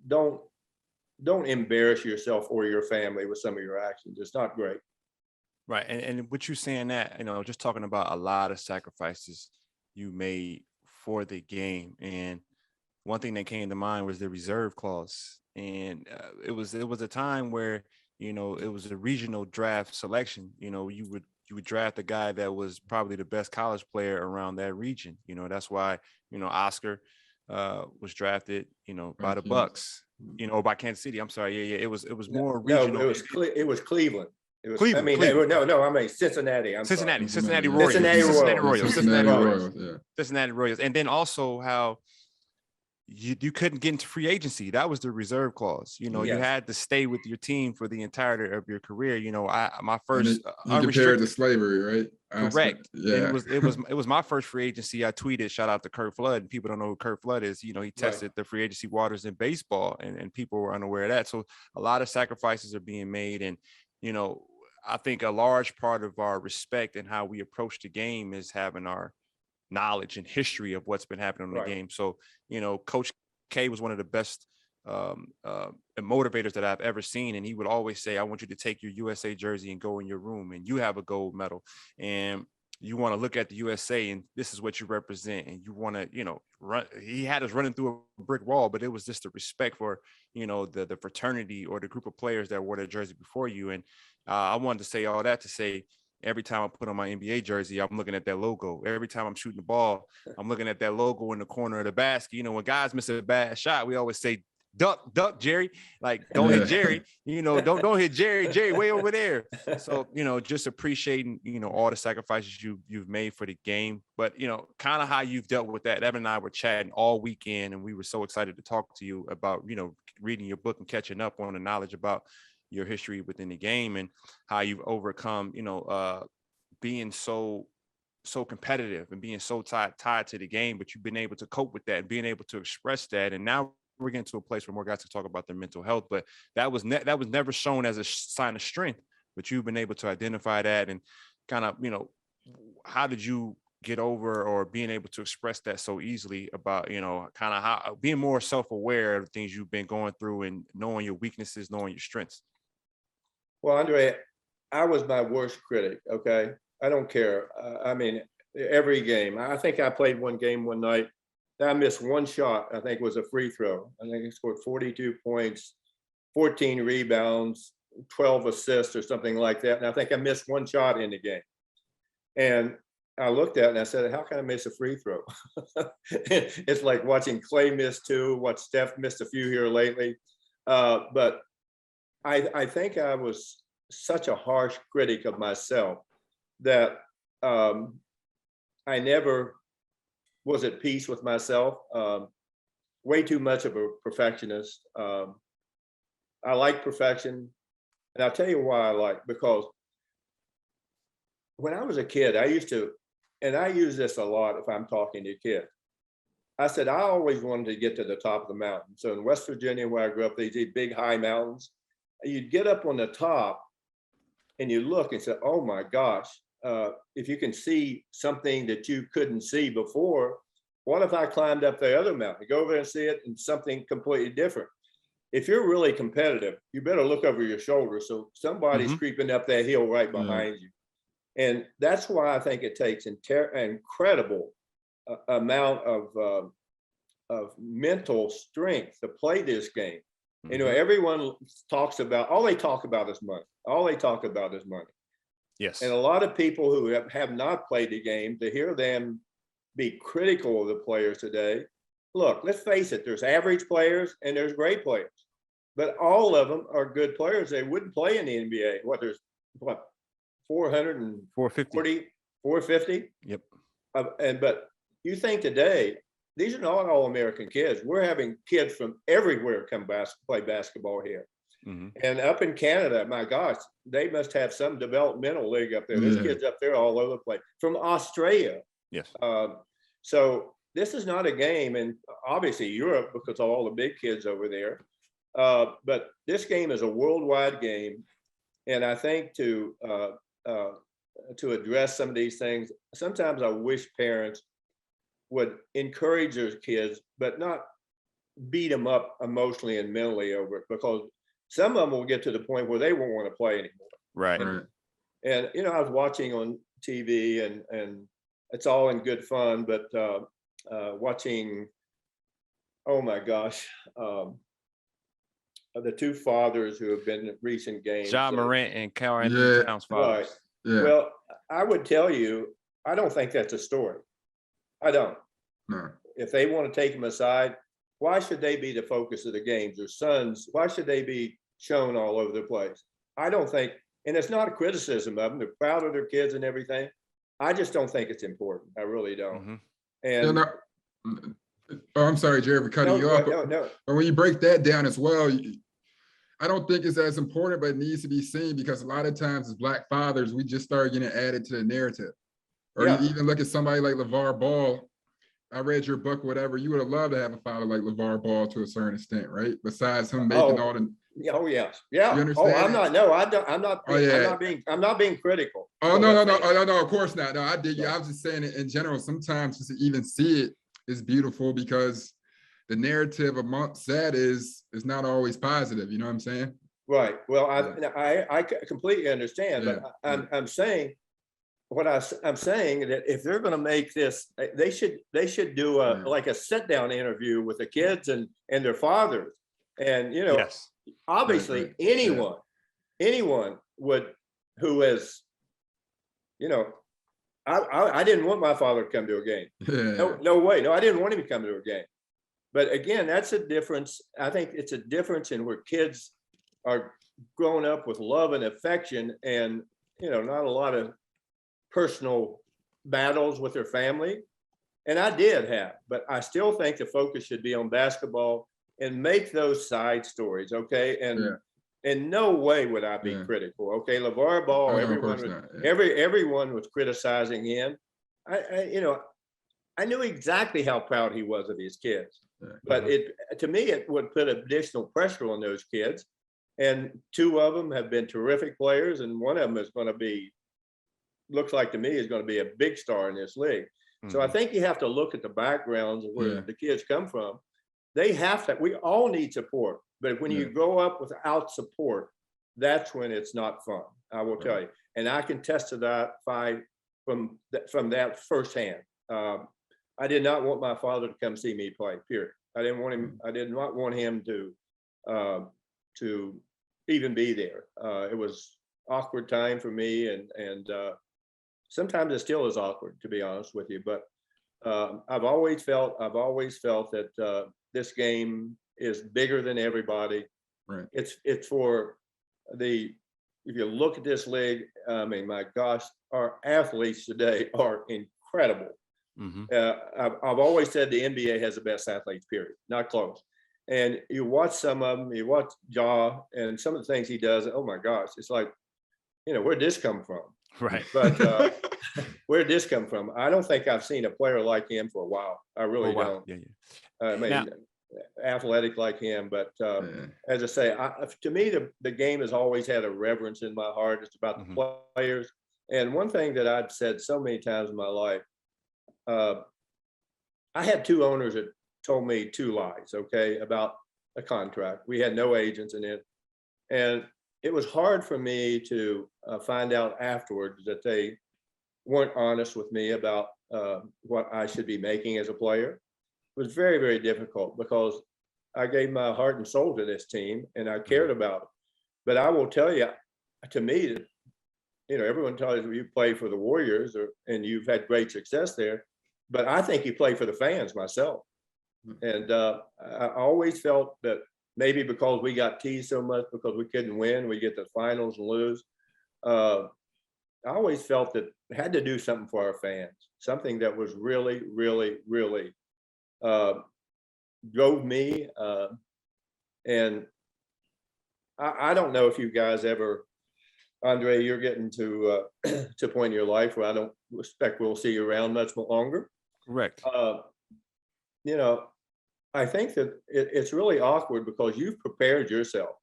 don't embarrass yourself or your family with some of your actions. It's not great. Right. And what you're saying that, just talking about a lot of sacrifices you made for the game. And one thing that came to mind was the reserve clause. And it was a time where, it was a regional draft selection. You would draft a guy that was probably the best college player around that region. That's why, Oscar was drafted, by the Bucks, or by Kansas City. I'm sorry. Yeah. It was more regional. No, it was Cleveland. It was Cleveland. Cincinnati. Cincinnati Royals. Cincinnati Royals. Cincinnati Royals. And then also how you couldn't get into free agency. That was the reserve clause. You know, you had to stay with your team for the entirety of your career. You know, my first he compared to slavery, right? Correct. Yeah. And it was my first free agency. I tweeted, shout out to Kurt Flood. And people don't know who Kurt Flood is. You know, he tested the free agency waters in baseball, and people were unaware of that. So a lot of sacrifices are being made. And, you know, I think a large part of our respect and how we approach the game is having our knowledge and history of what's been happening in the game. So, you know, Coach K was one of the best motivators that I've ever seen. And he would always say, I want you to take your USA jersey and go in your room, and you have a gold medal, and you want to look at the USA, and this is what you represent. And you want to, you know, run. He had us running through a brick wall, but it was just the respect for, you know, the fraternity or the group of players that wore their jersey before you. And I wanted to say all that to say, every time I put on my NBA jersey, I'm looking at that logo. Every time I'm shooting the ball, I'm looking at that logo in the corner of the basket. You know, when guys miss a bad shot, we always say, duck, Jerry. Like, don't hit Jerry. You know, don't hit Jerry way over there. So, you know, just appreciating, you know, all the sacrifices you've made for the game. But, you know, kind of how you've dealt with that. Evan and I were chatting all weekend, and we were so excited to talk to you about, you know, reading your book and catching up on the knowledge about your history within the game and how you've overcome, you know, being so competitive and being so tied to the game, but you've been able to cope with that and being able to express that. And now we're getting to a place where more guys can talk about their mental health, but that was never shown as a sign of strength, but you've been able to identify that. And kind of, you know, how did you get over or being able to express that so easily about, you know, kind of how being more self-aware of things you've been going through and knowing your weaknesses, knowing your strengths? Well, Andre, I was my worst critic. Okay. I don't care. I mean, every game, I think I played one game one night. I missed one shot. I think it was a free throw. I think I scored 42 points, 14 rebounds, 12 assists or something like that. And I think I missed one shot in the game. And I looked at it and I said, how can I miss a free throw? It's like watching Clay miss two, what Steph missed a few here lately. But I think I was such a harsh critic of myself that I never was at peace with myself. Way too much of a perfectionist. I like perfection. And I'll tell you why I like, because when I was a kid, I used to, and I use this a lot if I'm talking to kids. I said, I always wanted to get to the top of the mountain. So in West Virginia, where I grew up, these big high mountains, you'd get up on the top and you look and say, oh my gosh, if you can see something that you couldn't see before, what if I climbed up the other mountain? Go over there and see it and something completely different. If you're really competitive, you better look over your shoulder. So somebody's creeping up that hill right behind you. And that's why I think it takes an incredible amount of mental strength to play this game. You know, everyone talks about, all they talk about is money. All they talk about is money. Yes. And a lot of people who have not played the game, to hear them be critical of the players today, look, let's face it, there's average players and there's great players, but all of them are good players. They wouldn't play in the NBA. There's 440, 450? Yep. But you think today, these are not all American kids. We're having kids from everywhere come play basketball here. And up in Canada, my gosh, they must have some developmental league up there. There's kids up there all over the place. From Australia. Yes. So this is not a game, and obviously Europe, because of all the big kids over there. But this game is a worldwide game. And I think to address some of these things, sometimes I wish parents would encourage their kids, but not beat them up emotionally and mentally over it, because some of them will get to the point where they won't want to play anymore. Right. And you know, I was watching on TV, and it's all in good fun, but watching, oh my gosh, the two fathers who have been in recent games. John Morant and Carl Anthony Towns fathers. Right. Yeah. Well, I would tell you, I don't think that's a story. I don't. No. If they want to take them aside, why should they be the focus of the games? Their sons, why should they be shown all over the place? I don't think, and it's not a criticism of them. They're proud of their kids and everything. I just don't think it's important. I really don't. And Oh, I'm sorry, Jerry, for cutting you off. No. But when you break that down as well, I don't think it's as important, but it needs to be seen because a lot of times as Black fathers, we just start getting added to the narrative. Or you even look at somebody like LeVar Ball. I read your book, whatever. You would have loved to have a father like LeVar Ball to a certain extent, right? Besides him making all the. Oh yes, yeah. You understand? I'm not. No, I don't. I'm not. I'm not being critical. Oh no, of course not. No, I dig you. I was just saying it in general. Sometimes just to even see it is beautiful because the narrative amongst that is not always positive. You know what I'm saying? Right. Well, I completely understand, but I'm saying. I'm saying that if they're going to make this, they should do like a sit down interview with the kids and their fathers, and obviously anyone would who is, I didn't want my father to come to a game. No way. No, I didn't want him to come to a game. But again, that's a difference. I think it's a difference in where kids are growing up with love and affection, and not a lot of personal battles with their family. And I did have, but I still think the focus should be on basketball and make those side stories. Okay. And in no way would I be critical. Okay. LeVar Ball, everyone was criticizing him. I knew exactly how proud he was of his kids, but to me, it would put additional pressure on those kids. And two of them have been terrific players. And one of them is going to be, looks like to me is going to be a big star in this league. So I think you have to look at the backgrounds of where the kids come from. They have to, we all need support, but when you grow up without support, that's when it's not fun. I will tell you. And I can test to that from that firsthand. I did not want my father to come see me play, period. I didn't want him, I did not want him to even be there. It was awkward time for me, and sometimes it still is awkward, to be honest with you. But I've always felt that this game is bigger than everybody. Right. It's for if you look at this league, I mean, my gosh, our athletes today are incredible. I've always said the NBA has the best athletes, period, not close. And you watch some of them, you watch Ja and some of the things he does. Oh my gosh, it's like, where'd this come from? Right. But where'd this come from? I don't think I've seen a player like him for a while. I really don't. I mean, athletic like him. But as I say, to me, the game has always had a reverence in my heart. It's about the players. And one thing that I've said so many times in my life, I had two owners that told me two lies, about a contract. We had no agents in it. And it was hard for me to find out afterwards that they weren't honest with me about what I should be making as a player. It was very, very difficult because I gave my heart and soul to this team and I cared about it. But I will tell you, to me, everyone tells you play for the Warriors and you've had great success there, but I think you play for the fans myself. And I always felt that maybe because we got teased so much because we couldn't win, we get to the finals and lose. I always felt that I had to do something for our fans, something that was really, really, really drove me. And I don't know if you guys ever, Andre, you're getting to a point in your life where I don't expect we'll see you around much longer. Correct. I think that it's really awkward because you've prepared yourself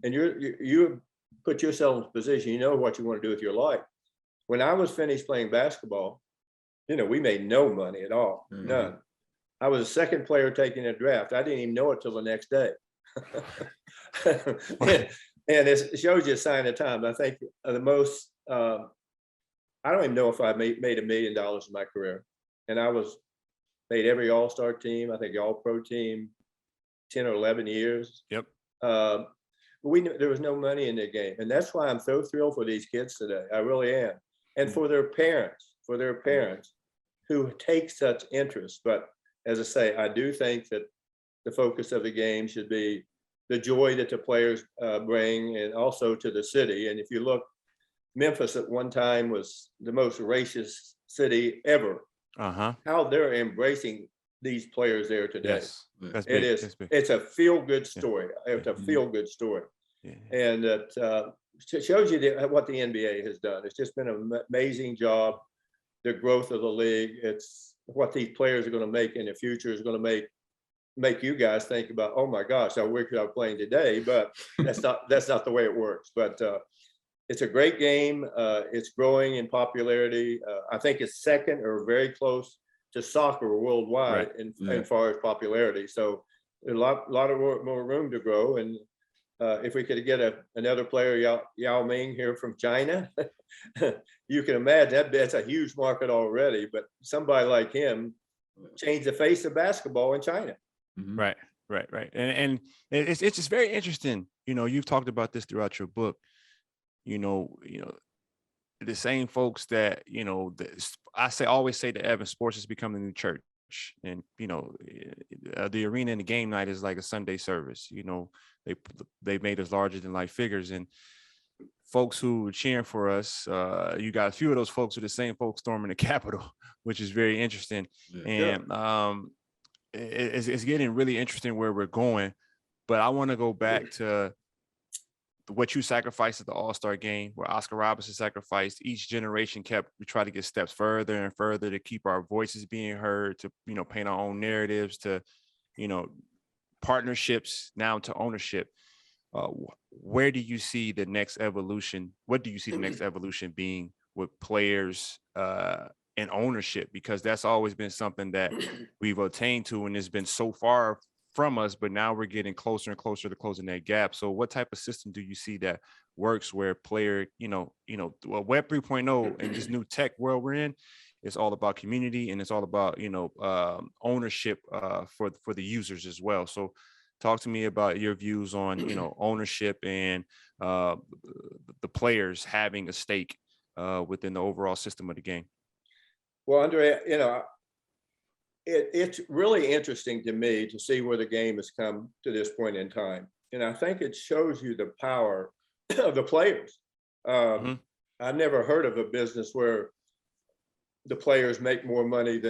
and you put yourself in a position, you know what you want to do with your life. When I was finished playing basketball, we made no money at all, none. I was the second player taking a draft. I didn't even know it till the next day. And it shows you a sign of time. I think the most, I don't even know if I made $1 million in my career. And I made every all-star team, I think all-pro team, 10 or 11 years. Yep. We knew there was no money in the game. And that's why I'm so thrilled for these kids today. I really am. And for their parents who take such interest. But as I say, I do think that the focus of the game should be the joy that the players bring and also to the city. And if you look, Memphis at one time was the most racist city ever. How they're embracing these players there today. Yes, that's it big. is. That's big. It's a feel-good story. It's a feel-good story, and that shows you what the NBA has done. It's just been an amazing job. The growth of the league. It's what these players are going to make in the future is going to make you guys think about, oh my gosh, I wish I was playing today, but that's not the way it works. But it's a great game. It's growing in popularity. I think it's second or very close to soccer worldwide in far as popularity. So there's a lot of more room to grow. And if we could get another player, Yao Ming here from China, you can imagine that's a huge market already. But somebody like him changed the face of basketball in China. Right. And it's just very interesting. You've talked about this throughout your book. The same folks that, always say to Evan, sports is becoming the new church. And, the arena and the game night is like a Sunday service. They made us larger than life figures. And folks who are cheering for us, you got a few of those folks are the same folks storming the Capitol, which is very interesting. And it's getting really interesting where we're going. But I want to go back to what you sacrificed at the All-Star game, where Oscar Robertson sacrificed. Each generation we tried to get steps further and further to keep our voices being heard, to, paint our own narratives, to, partnerships, now to ownership. Where do you see the next evolution? What do you see the next evolution being with players and ownership? Because that's always been something that we've attained to, and it's been so far from us, but now we're getting closer and closer to closing that gap. So what type of system do you see that works where player, Web 3.0 and this new tech world we're in, it's all about community, and it's all about, ownership for the users as well. So talk to me about your views on, ownership and the players having a stake within the overall system of the game. Well, Andre, it's really interesting to me to see where the game has come to this point in time. And I think it shows you the power of the players. I've never heard of a business where the players make more money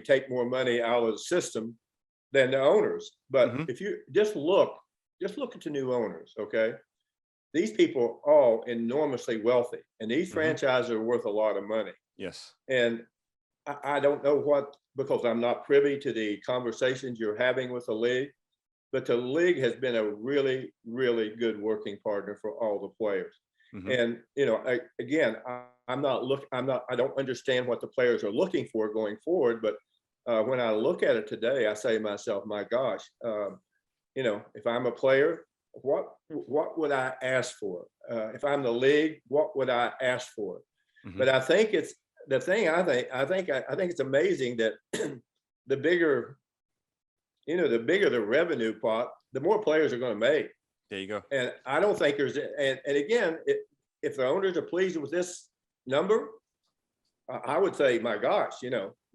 take more money out of the system than the owners. But if you just look at the new owners, okay? These people are all enormously wealthy, and these franchises are worth a lot of money. Yes. And I don't know because I'm not privy to the conversations you're having with the league, but the league has been a really, really good working partner for all the players. And, I don't understand what the players are looking for going forward, but when I look at it today, I say to myself, my gosh, if I'm a player, what would I ask for? If I'm the league, what would I ask for? But I think it's the thing. I think it's amazing that the bigger the revenue pot, the more players are going to make. There you go. And I don't think there's and again, if the owners are pleased with this number, I would say, my gosh,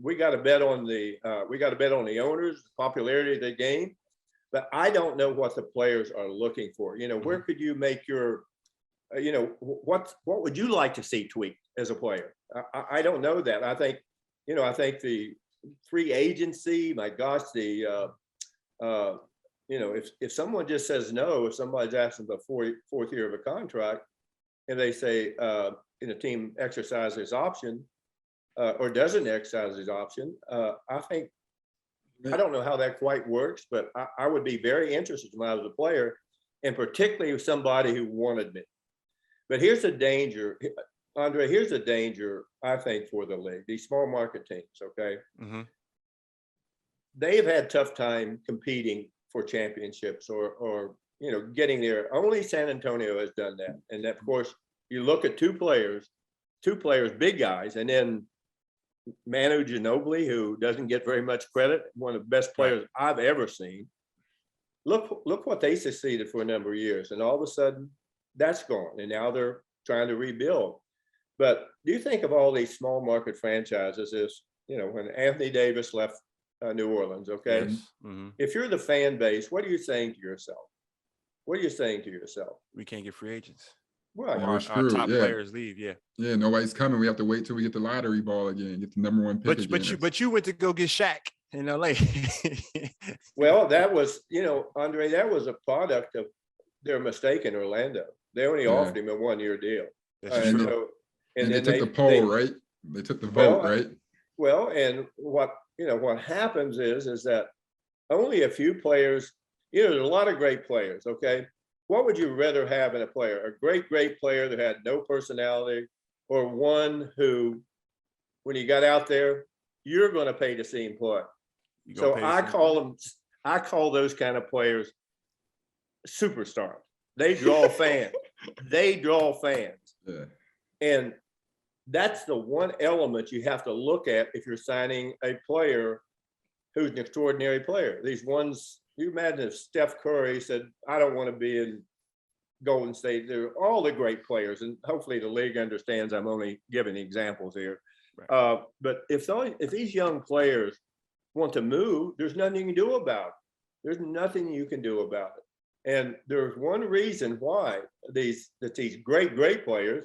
we got to bet on the owners, the popularity of the game. But I don't know what the players are looking for. Where could you make your, what would you like to see tweaked as a player? I don't know that. I think the free agency, my gosh, if someone just says no, if somebody's asking for the fourth year of a contract, and they say, team exercises his option or doesn't exercise his option, I don't know how that quite works, but I would be very interested when I was a player, and particularly with somebody who wanted me. But here's the danger, Andre, I think, for the league, these small market teams, okay? They've had tough time competing for championships or getting there. Only San Antonio has done that. And of course, you look at two players, big guys, and then Manu Ginobili, who doesn't get very much credit, one of the best players I've ever seen. Look what they succeeded for a number of years, and all of a sudden that's gone, and now they're trying to rebuild. But do you think of all these small market franchises as, when Anthony Davis left New Orleans, okay? Yes. If you're the fan base, what are you saying to yourself? We can't get free agents. Right. Our top players leave. Yeah, nobody's coming. We have to wait till we get the lottery ball again, get the number one pick again. But you went to go get Shaq. in LA. Well, that was, Andre, that was a product of their mistake in Orlando. They only offered him a 1-year deal. That's true. So, and then they took the poll, right? They took the vote, right? Well, and what happens is that only a few players, there's a lot of great players, okay? What would you rather have in a player? A great player that had no personality, or one who, when he got out there, you're going to pay to see him play? So I call those kind of players superstars. They draw fans. Yeah. And that's the one element you have to look at if you're signing a player who's an extraordinary player. These ones, you imagine if Steph Curry said, I don't want to be in Golden State. They're all the great players, and hopefully the league understands I'm only giving examples here. Right. But if these young players want to move, there's nothing you can do about it. There's nothing you can do about it. And there's one reason why these great players,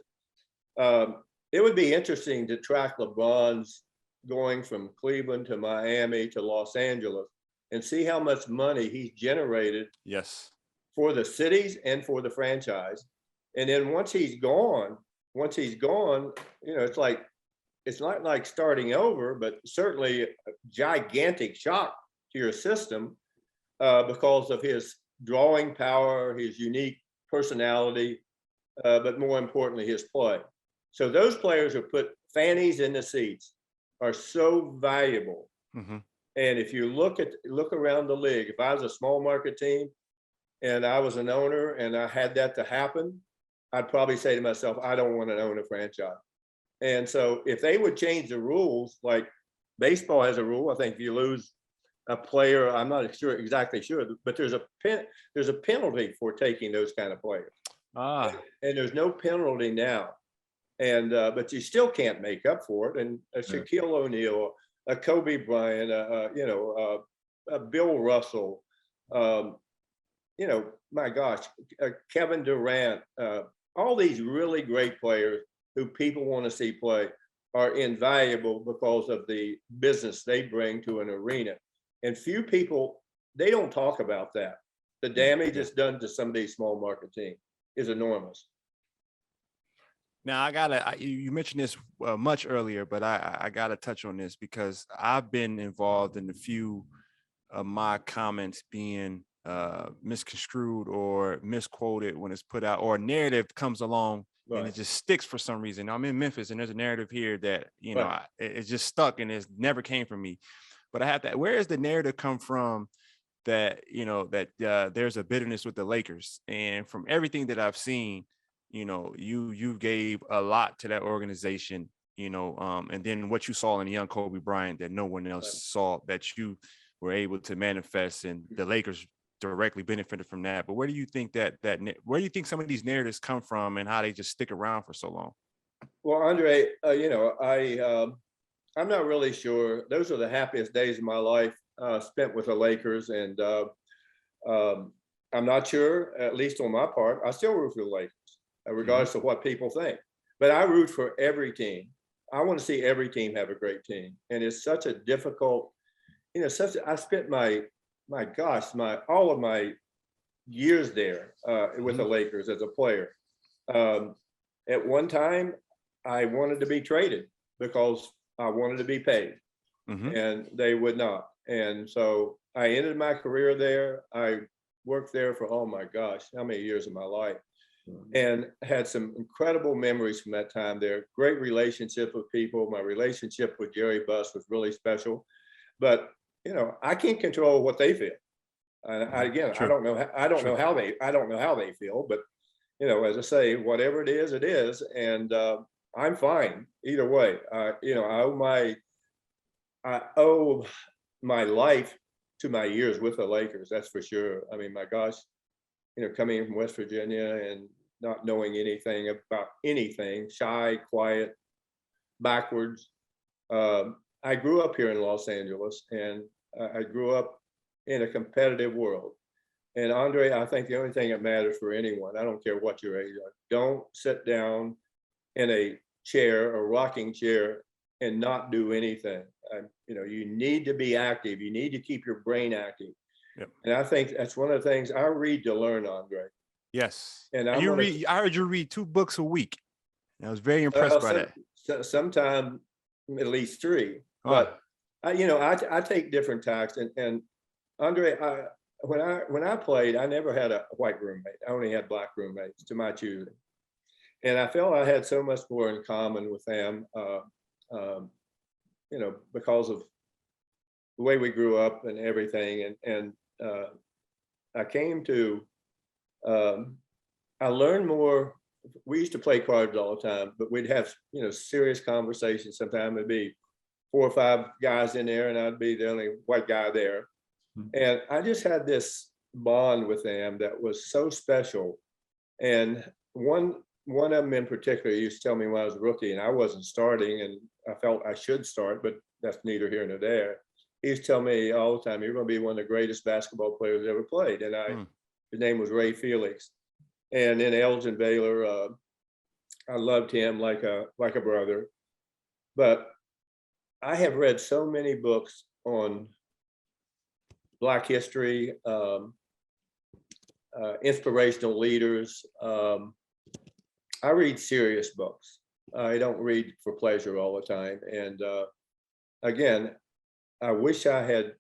it would be interesting to track LeBron's going from Cleveland to Miami to Los Angeles and see how much money he's generated. Yes. For the cities and for the franchise. And then once he's gone, it's not like starting over, but certainly a gigantic shock to your system because of his drawing power, his unique personality, but more importantly, his play. So those players who put fannies in the seats are so valuable. Mm-hmm. And if you look around the league, if I was a small market team and I was an owner and I had that to happen, I'd probably say to myself, I don't want to own a franchise. And so if they would change the rules, like baseball has a rule, I think if you lose a player, I'm not exactly sure, but there's a penalty for taking those kind of players. And there's no penalty now. And but you still can't make up for it. And a Shaquille O'Neal, a Kobe Bryant, a Bill Russell, my gosh, Kevin Durant, all these really great players who people want to see play are invaluable because of the business they bring to an arena. And few people, they don't talk about that. The damage it's done to some of these small market teams is enormous. Now you mentioned this much earlier, but I gotta touch on this because I've been involved in a few of my comments being misconstrued or misquoted when it's put out, or a narrative comes along and it just sticks for some reason. I'm in Memphis and there's a narrative here that, it's just stuck and it never came from me. But I have to, where does the narrative come from that, there's a bitterness with the Lakers? And from everything that I've seen, you gave a lot to that organization, and then what you saw in the young Kobe Bryant that no one else saw, that you were able to manifest, and the Lakers directly benefited from that. But where do you think where do you think some of these narratives come from and how they just stick around for so long? Well, Andre, I'm not really sure. Those are the happiest days of my life spent with the Lakers. And I'm not sure, at least on my part, I still root for the Lakers, regardless of what people think. But I root for every team. I want to see every team have a great team. And it's such a difficult, I spent all of my years there with the Lakers as a player. At one time, I wanted to be traded because I wanted to be paid, and they would not. And so I ended my career there. I worked there for, oh my gosh, how many years of my life, and had some incredible memories from that time there. Great relationship with people. My relationship with Jerry Buss was really special, but I can't control what they feel. I don't know how they feel, but as I say, whatever it is, and I'm fine either way. I owe my life to my years with the Lakers. That's for sure. I mean, my gosh, coming in from West Virginia and not knowing anything about anything, shy, quiet, backwards. I grew up here in Los Angeles, and I grew up in a competitive world. And Andre, I think the only thing that matters for anyone, I don't care what your age are, don't sit down in a chair, a rocking chair, and not do anything. You need to be active. You need to keep your brain active. Yep. And I think that's one of the things I read to learn, Andre. Yes. And I heard you read 2 books a week. I was very impressed by that. Sometimes at least 3. But I take different tacks. And Andre, when I played, I never had a white roommate. I only had black roommates to my choosing. And I felt I had so much more in common with them, because of the way we grew up and everything. And I came to, I learned more. We used to play cards all the time, but we'd have, serious conversations. Sometimes it'd be 4 or 5 guys in there and I'd be the only white guy there. And I just had this bond with them that was so special. And one of them in particular used to tell me when I was a rookie and I wasn't starting and I felt I should start, but that's neither here nor there. He used to tell me all the time, you're going to be one of the greatest basketball players ever played. And his name was Ray Felix. And then Elgin Baylor, I loved him like a brother. But I have read so many books on Black history, inspirational leaders. I read serious books. I don't read for pleasure all the time. And again, I wish I had,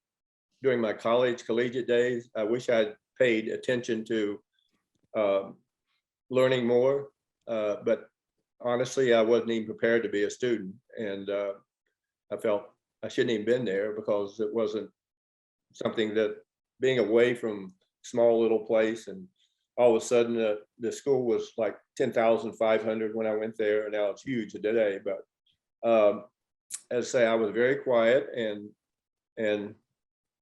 during my collegiate days, I wish I'd paid attention to learning more. But honestly, I wasn't even prepared to be a student. And I felt I shouldn't even been there because it wasn't something that, being away from small little place, and all of a sudden the school was like 10,500 when I went there, and now it's huge today. But as I say, I was very quiet and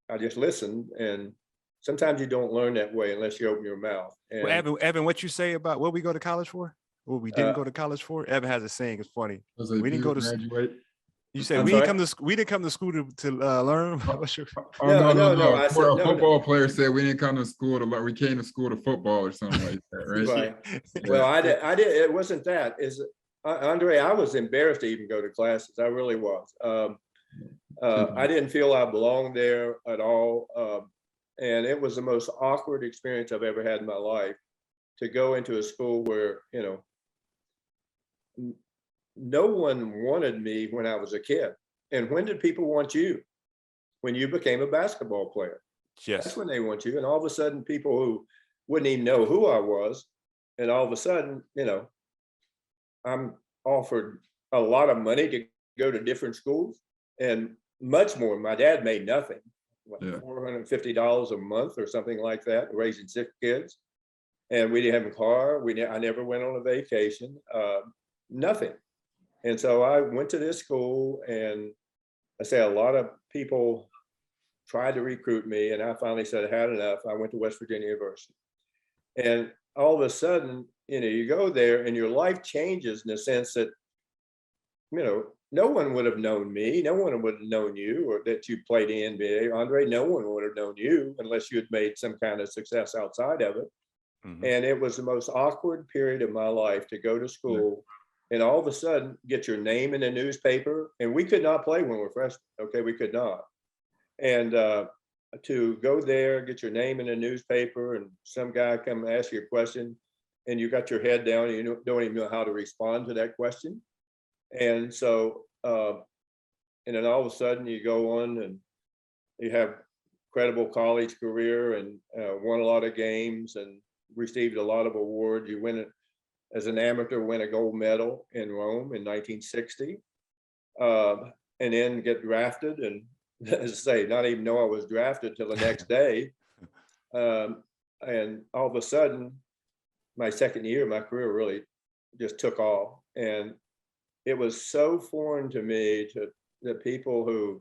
I just listened. And sometimes you don't learn that way unless you open your mouth. And, well, Evan, what you say about what we go to college for? What we didn't go to college for? Evan has a saying. It's funny. We didn't go to graduate. You said we didn't come to school to learn. What's your... No. A football player said we didn't come to school to learn. We came to school to football or something like that, right? Right. Yeah. Well, I did. It wasn't that. Andre, I was embarrassed to even go to classes. I really was. I didn't feel I belonged there at all. And it was the most awkward experience I've ever had in my life, to go into a school where, no one wanted me when I was a kid. And when did people want you? When you became a basketball player. Yes. That's when they want you. And all of a sudden, people who wouldn't even know who I was, and all of a sudden, I'm offered a lot of money to go to different schools and much more. My dad made nothing, $450 a month or something like that, raising 6 kids. And we didn't have a car. I never went on a vacation, nothing. And so I went to this school, and I say a lot of people tried to recruit me, and I finally said I had enough. I went to West Virginia University. And all of a sudden, you go there and your life changes in the sense that, no one would have known me. No one would have known you, or that you played in NBA. Andre, no one would have known you unless you had made some kind of success outside of it. Mm-hmm. And it was the most awkward period of my life to go to school and all of a sudden get your name in the newspaper. And we could not play when we were freshmen. Okay, we could not. And to go there, get your name in the newspaper, and some guy come ask you a question, and you got your head down, and you don't even know how to respond to that question. And so, and then all of a sudden you go on and you have incredible college career and won a lot of games and received a lot of awards. You win it as an amateur, win a gold medal in Rome in 1960, and then get drafted. And as I say, not even know I was drafted till the next day. And all of a sudden, my second year, my career really just took off. And it was so foreign to me, to the people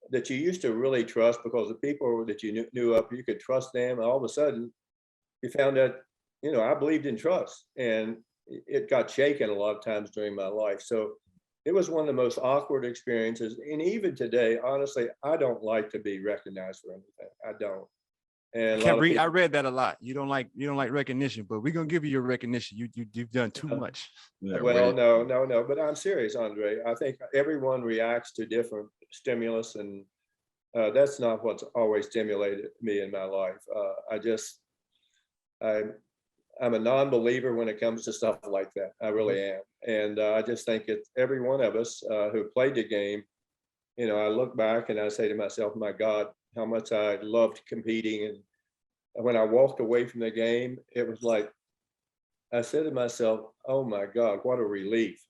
that you used to really trust, because the people that you knew up, you could trust them. And all of a sudden, you found out, I believed in trust, and it got shaken a lot of times during my life. So it was one of the most awkward experiences. And even today, honestly, I don't like to be recognized for anything. I don't. And I read that a lot. You don't like recognition, but we're gonna give you your recognition. You've done too much. Yeah, well, no, but I'm serious, Andre. I think everyone reacts to different stimulus, and that's not what's always stimulated me in my life. I'm a non-believer when it comes to stuff like that. I really am, and I just think it's every one of us who played the game. I look back and I say to myself, "My God, how much I loved competing." And when I walked away from the game, it was like I said to myself, "Oh my God, what a relief!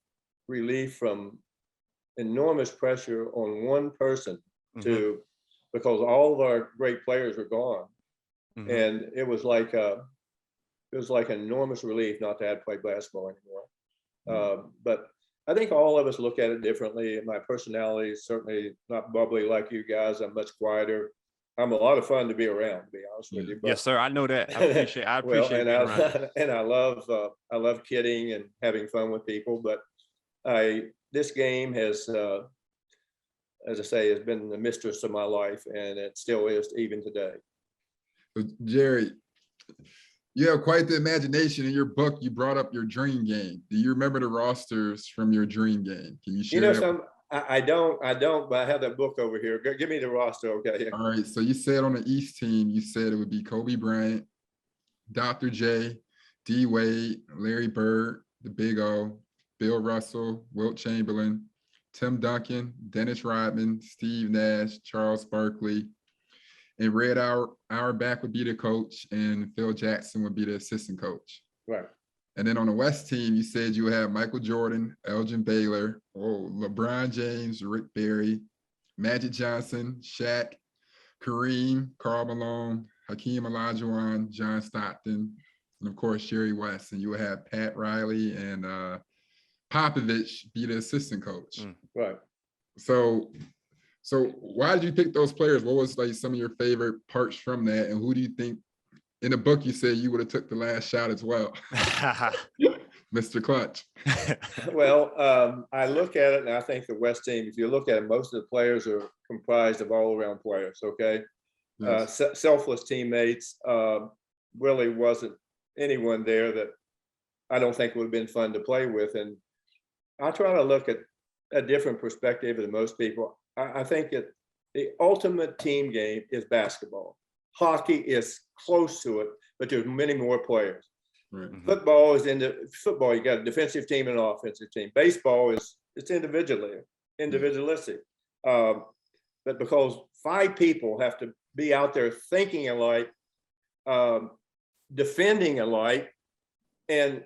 Relief from enormous pressure on one person because all of our great players were gone, and it was like an enormous relief not to have to play basketball anymore." But I think all of us look at it differently. My personality is certainly not bubbly like you guys. I'm much quieter. I'm a lot of fun to be around, to be honest with you. But, yes, sir. I know that. I appreciate being around. And I love kidding and having fun with people. But this game has, as I say, has been the mistress of my life, and it still is even today. So, Jerry, you have quite the imagination. In your book, you brought up your dream game. Do you remember the rosters from your dream game? Can you share? I don't, but I have that book over here. Give me the roster, okay? All right. So you said on the East team, you said it would be Kobe Bryant, Dr. J, D. Wade, Larry Bird, the Big O, Bill Russell, Wilt Chamberlain, Tim Duncan, Dennis Rodman, Steve Nash, Charles Barkley, and Red Auerbach would be the coach, and Phil Jackson would be the assistant coach. Right. And then on the West team, you said you have Michael Jordan, Elgin Baylor, LeBron James, Rick Barry, Magic Johnson, Shaq, Kareem, Karl Malone, Hakeem Olajuwon, John Stockton, and of course, Jerry West. And you would have Pat Riley and Popovich be the assistant coach. Right. So why did you pick those players? What was like some of your favorite parts from that? And who do you think, in the book, you said you would have took the last shot as well? Mr. Clutch. Well, I look at it and I think the West team, if you look at it, most of the players are comprised of all-around players, okay? Yes. Selfless teammates. Really wasn't anyone there that I don't think would have been fun to play with. And I try to look at a different perspective than most people. I think the ultimate team game is basketball. Hockey is close to it, but there's many more players. Right. Football is football. You got a defensive team and an offensive team. Baseball it's individualistic. But because 5 people have to be out there thinking alike, defending alike, and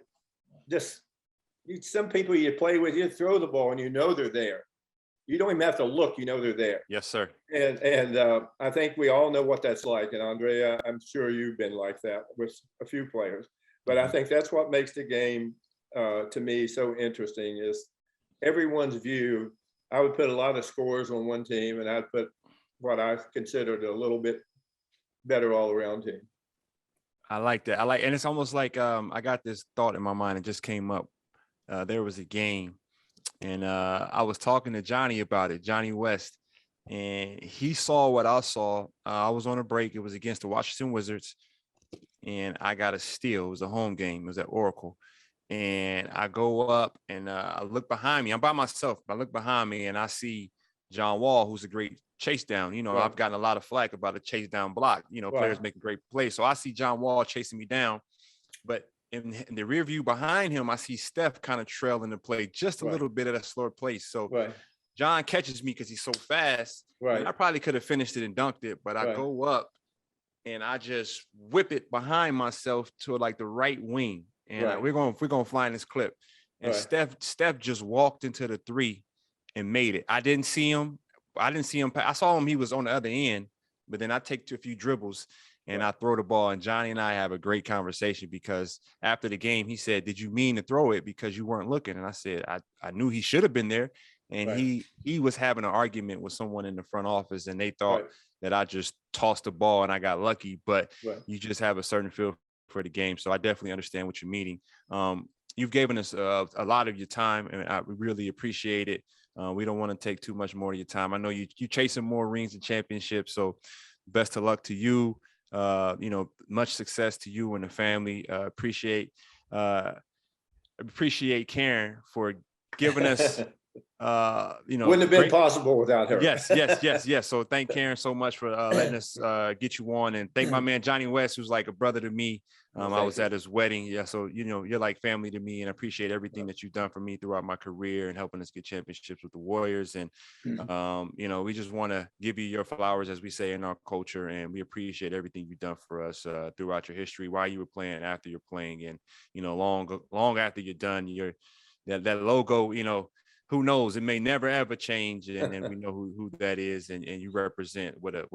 just some people you play with, you throw the ball and you know they're there. You don't even have to look, you know they're there. Yes, sir. And I think we all know what that's like. And Andre, I'm sure you've been like that with a few players. But I think that's what makes the game, to me, so interesting is everyone's view. I would put a lot of scores on one team, and I'd put what I considered a little bit better all-around team. I like that. And it's almost like I got this thought in my mind. It just came up. There was a game. And I was talking to Johnny about it, Johnny West, and he saw what I saw. I was on a break. It was against the Washington Wizards, and I got a steal. It was a home game. It was at Oracle. And I go up and I look behind me. I'm by myself. I look behind me and I see John Wall, who's a great chase down. Right. I've gotten a lot of flack about a chase down block, players making great plays. So I see John Wall chasing me down, but in the rear view behind him, I see Steph kind of trailing the play just a little bit at a slower pace. So John catches me because he's so fast. Right. I probably could have finished it and dunked it, but I go up and I just whip it behind myself to like the right wing. And we're going to fly in this clip. And Steph just walked into the 3 and made it. I didn't see him. I saw him. He was on the other end, but then I take a few dribbles. And I throw the ball, and Johnny and I have a great conversation because after the game, he said, "Did you mean to throw it because you weren't looking?" And I said, I knew he should have been there. And he was having an argument with someone in the front office, and they thought that I just tossed the ball and I got lucky. But you just have a certain feel for the game. So I definitely understand what you're meaning. You've given us a lot of your time, and I really appreciate it. We don't want to take too much more of your time. I know you're chasing more rings and championships, so best of luck to you. much success to you and the family. Appreciate Karen for giving us, wouldn't have been possible without her. Yes. So thank Karen so much for letting us get you on, and thank my man Johnny West, who's like a brother to me. I was at his wedding. Yeah. So, you're like family to me, and I appreciate everything that you've done for me throughout my career and helping us get championships with the Warriors. And, we just want to give you your flowers, as we say in our culture. And we appreciate everything you've done for us throughout your history, while you were playing, after you're playing, and, long after you're done, that logo, who knows? It may never ever change, and we know who that is, and you represent what a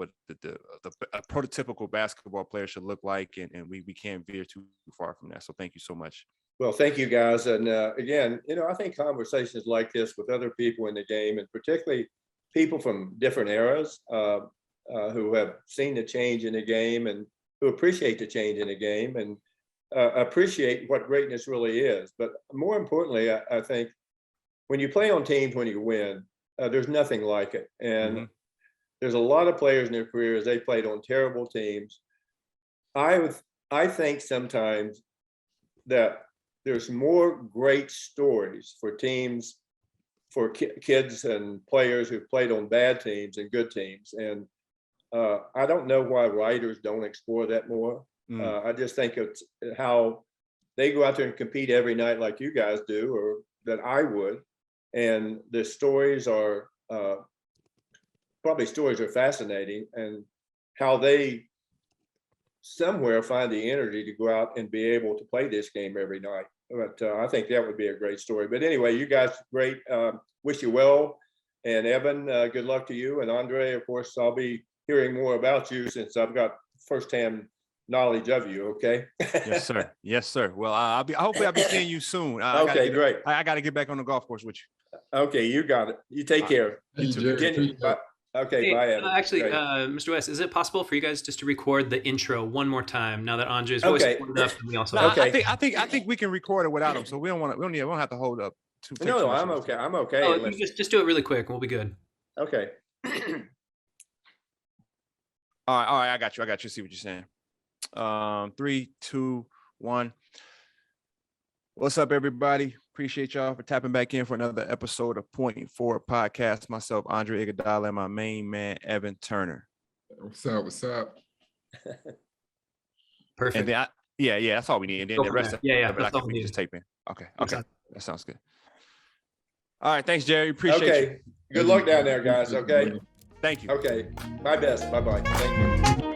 prototypical basketball player should look like, and we can't veer too far from that. So thank you so much. Well, thank you guys, and again, I think conversations like this with other people in the game, and particularly people from different eras who have seen the change in the game and who appreciate the change in the game and appreciate what greatness really is. But more importantly, I think, when you play on teams, when you win, there's nothing like it. And there's a lot of players in their careers, they played on terrible teams. I think sometimes that there's more great stories for teams, for kids and players who've played on bad teams and good teams. And I don't know why writers don't explore that more. I just think it's how they go out there and compete every night like you guys do, or that I would. And the stories are fascinating, and how they somewhere find the energy to go out and be able to play this game every night. But I think that would be a great story. But anyway, you guys, great. Wish you well. And Evan, good luck to you. And Andre, of course, I'll be hearing more about you since I've got firsthand knowledge of you. Okay. Yes, sir. Well, hopefully I'll be seeing you soon. Okay, great. I got to get back on the golf course with you. Okay, you got it. You take care. You too. Okay, hey, bye, Evan. Actually, Mr. West, is it possible for you guys just to record the intro one more time now that Andre's voice is warmed up? And we also okay. I think we can record it without him, so we don't have to hold up. No, I'm okay. I'm okay. Oh, just do it really quick. We'll be good. Okay. All right. I got you. See what you're saying. 3, 2, 1. What's up, everybody? Appreciate y'all for tapping back in for another episode of Point Forward Podcast. Myself, Andre Iguodala, and my main man, Evan Turner. What's up? Perfect. And then that's all we need. And then the rest of that's all we need. Just tape in. Okay. That sounds good. All right, thanks, Jerry. Appreciate you. Good luck down there, guys. Okay. Thank you. Okay. My best. Bye-bye. Thank you.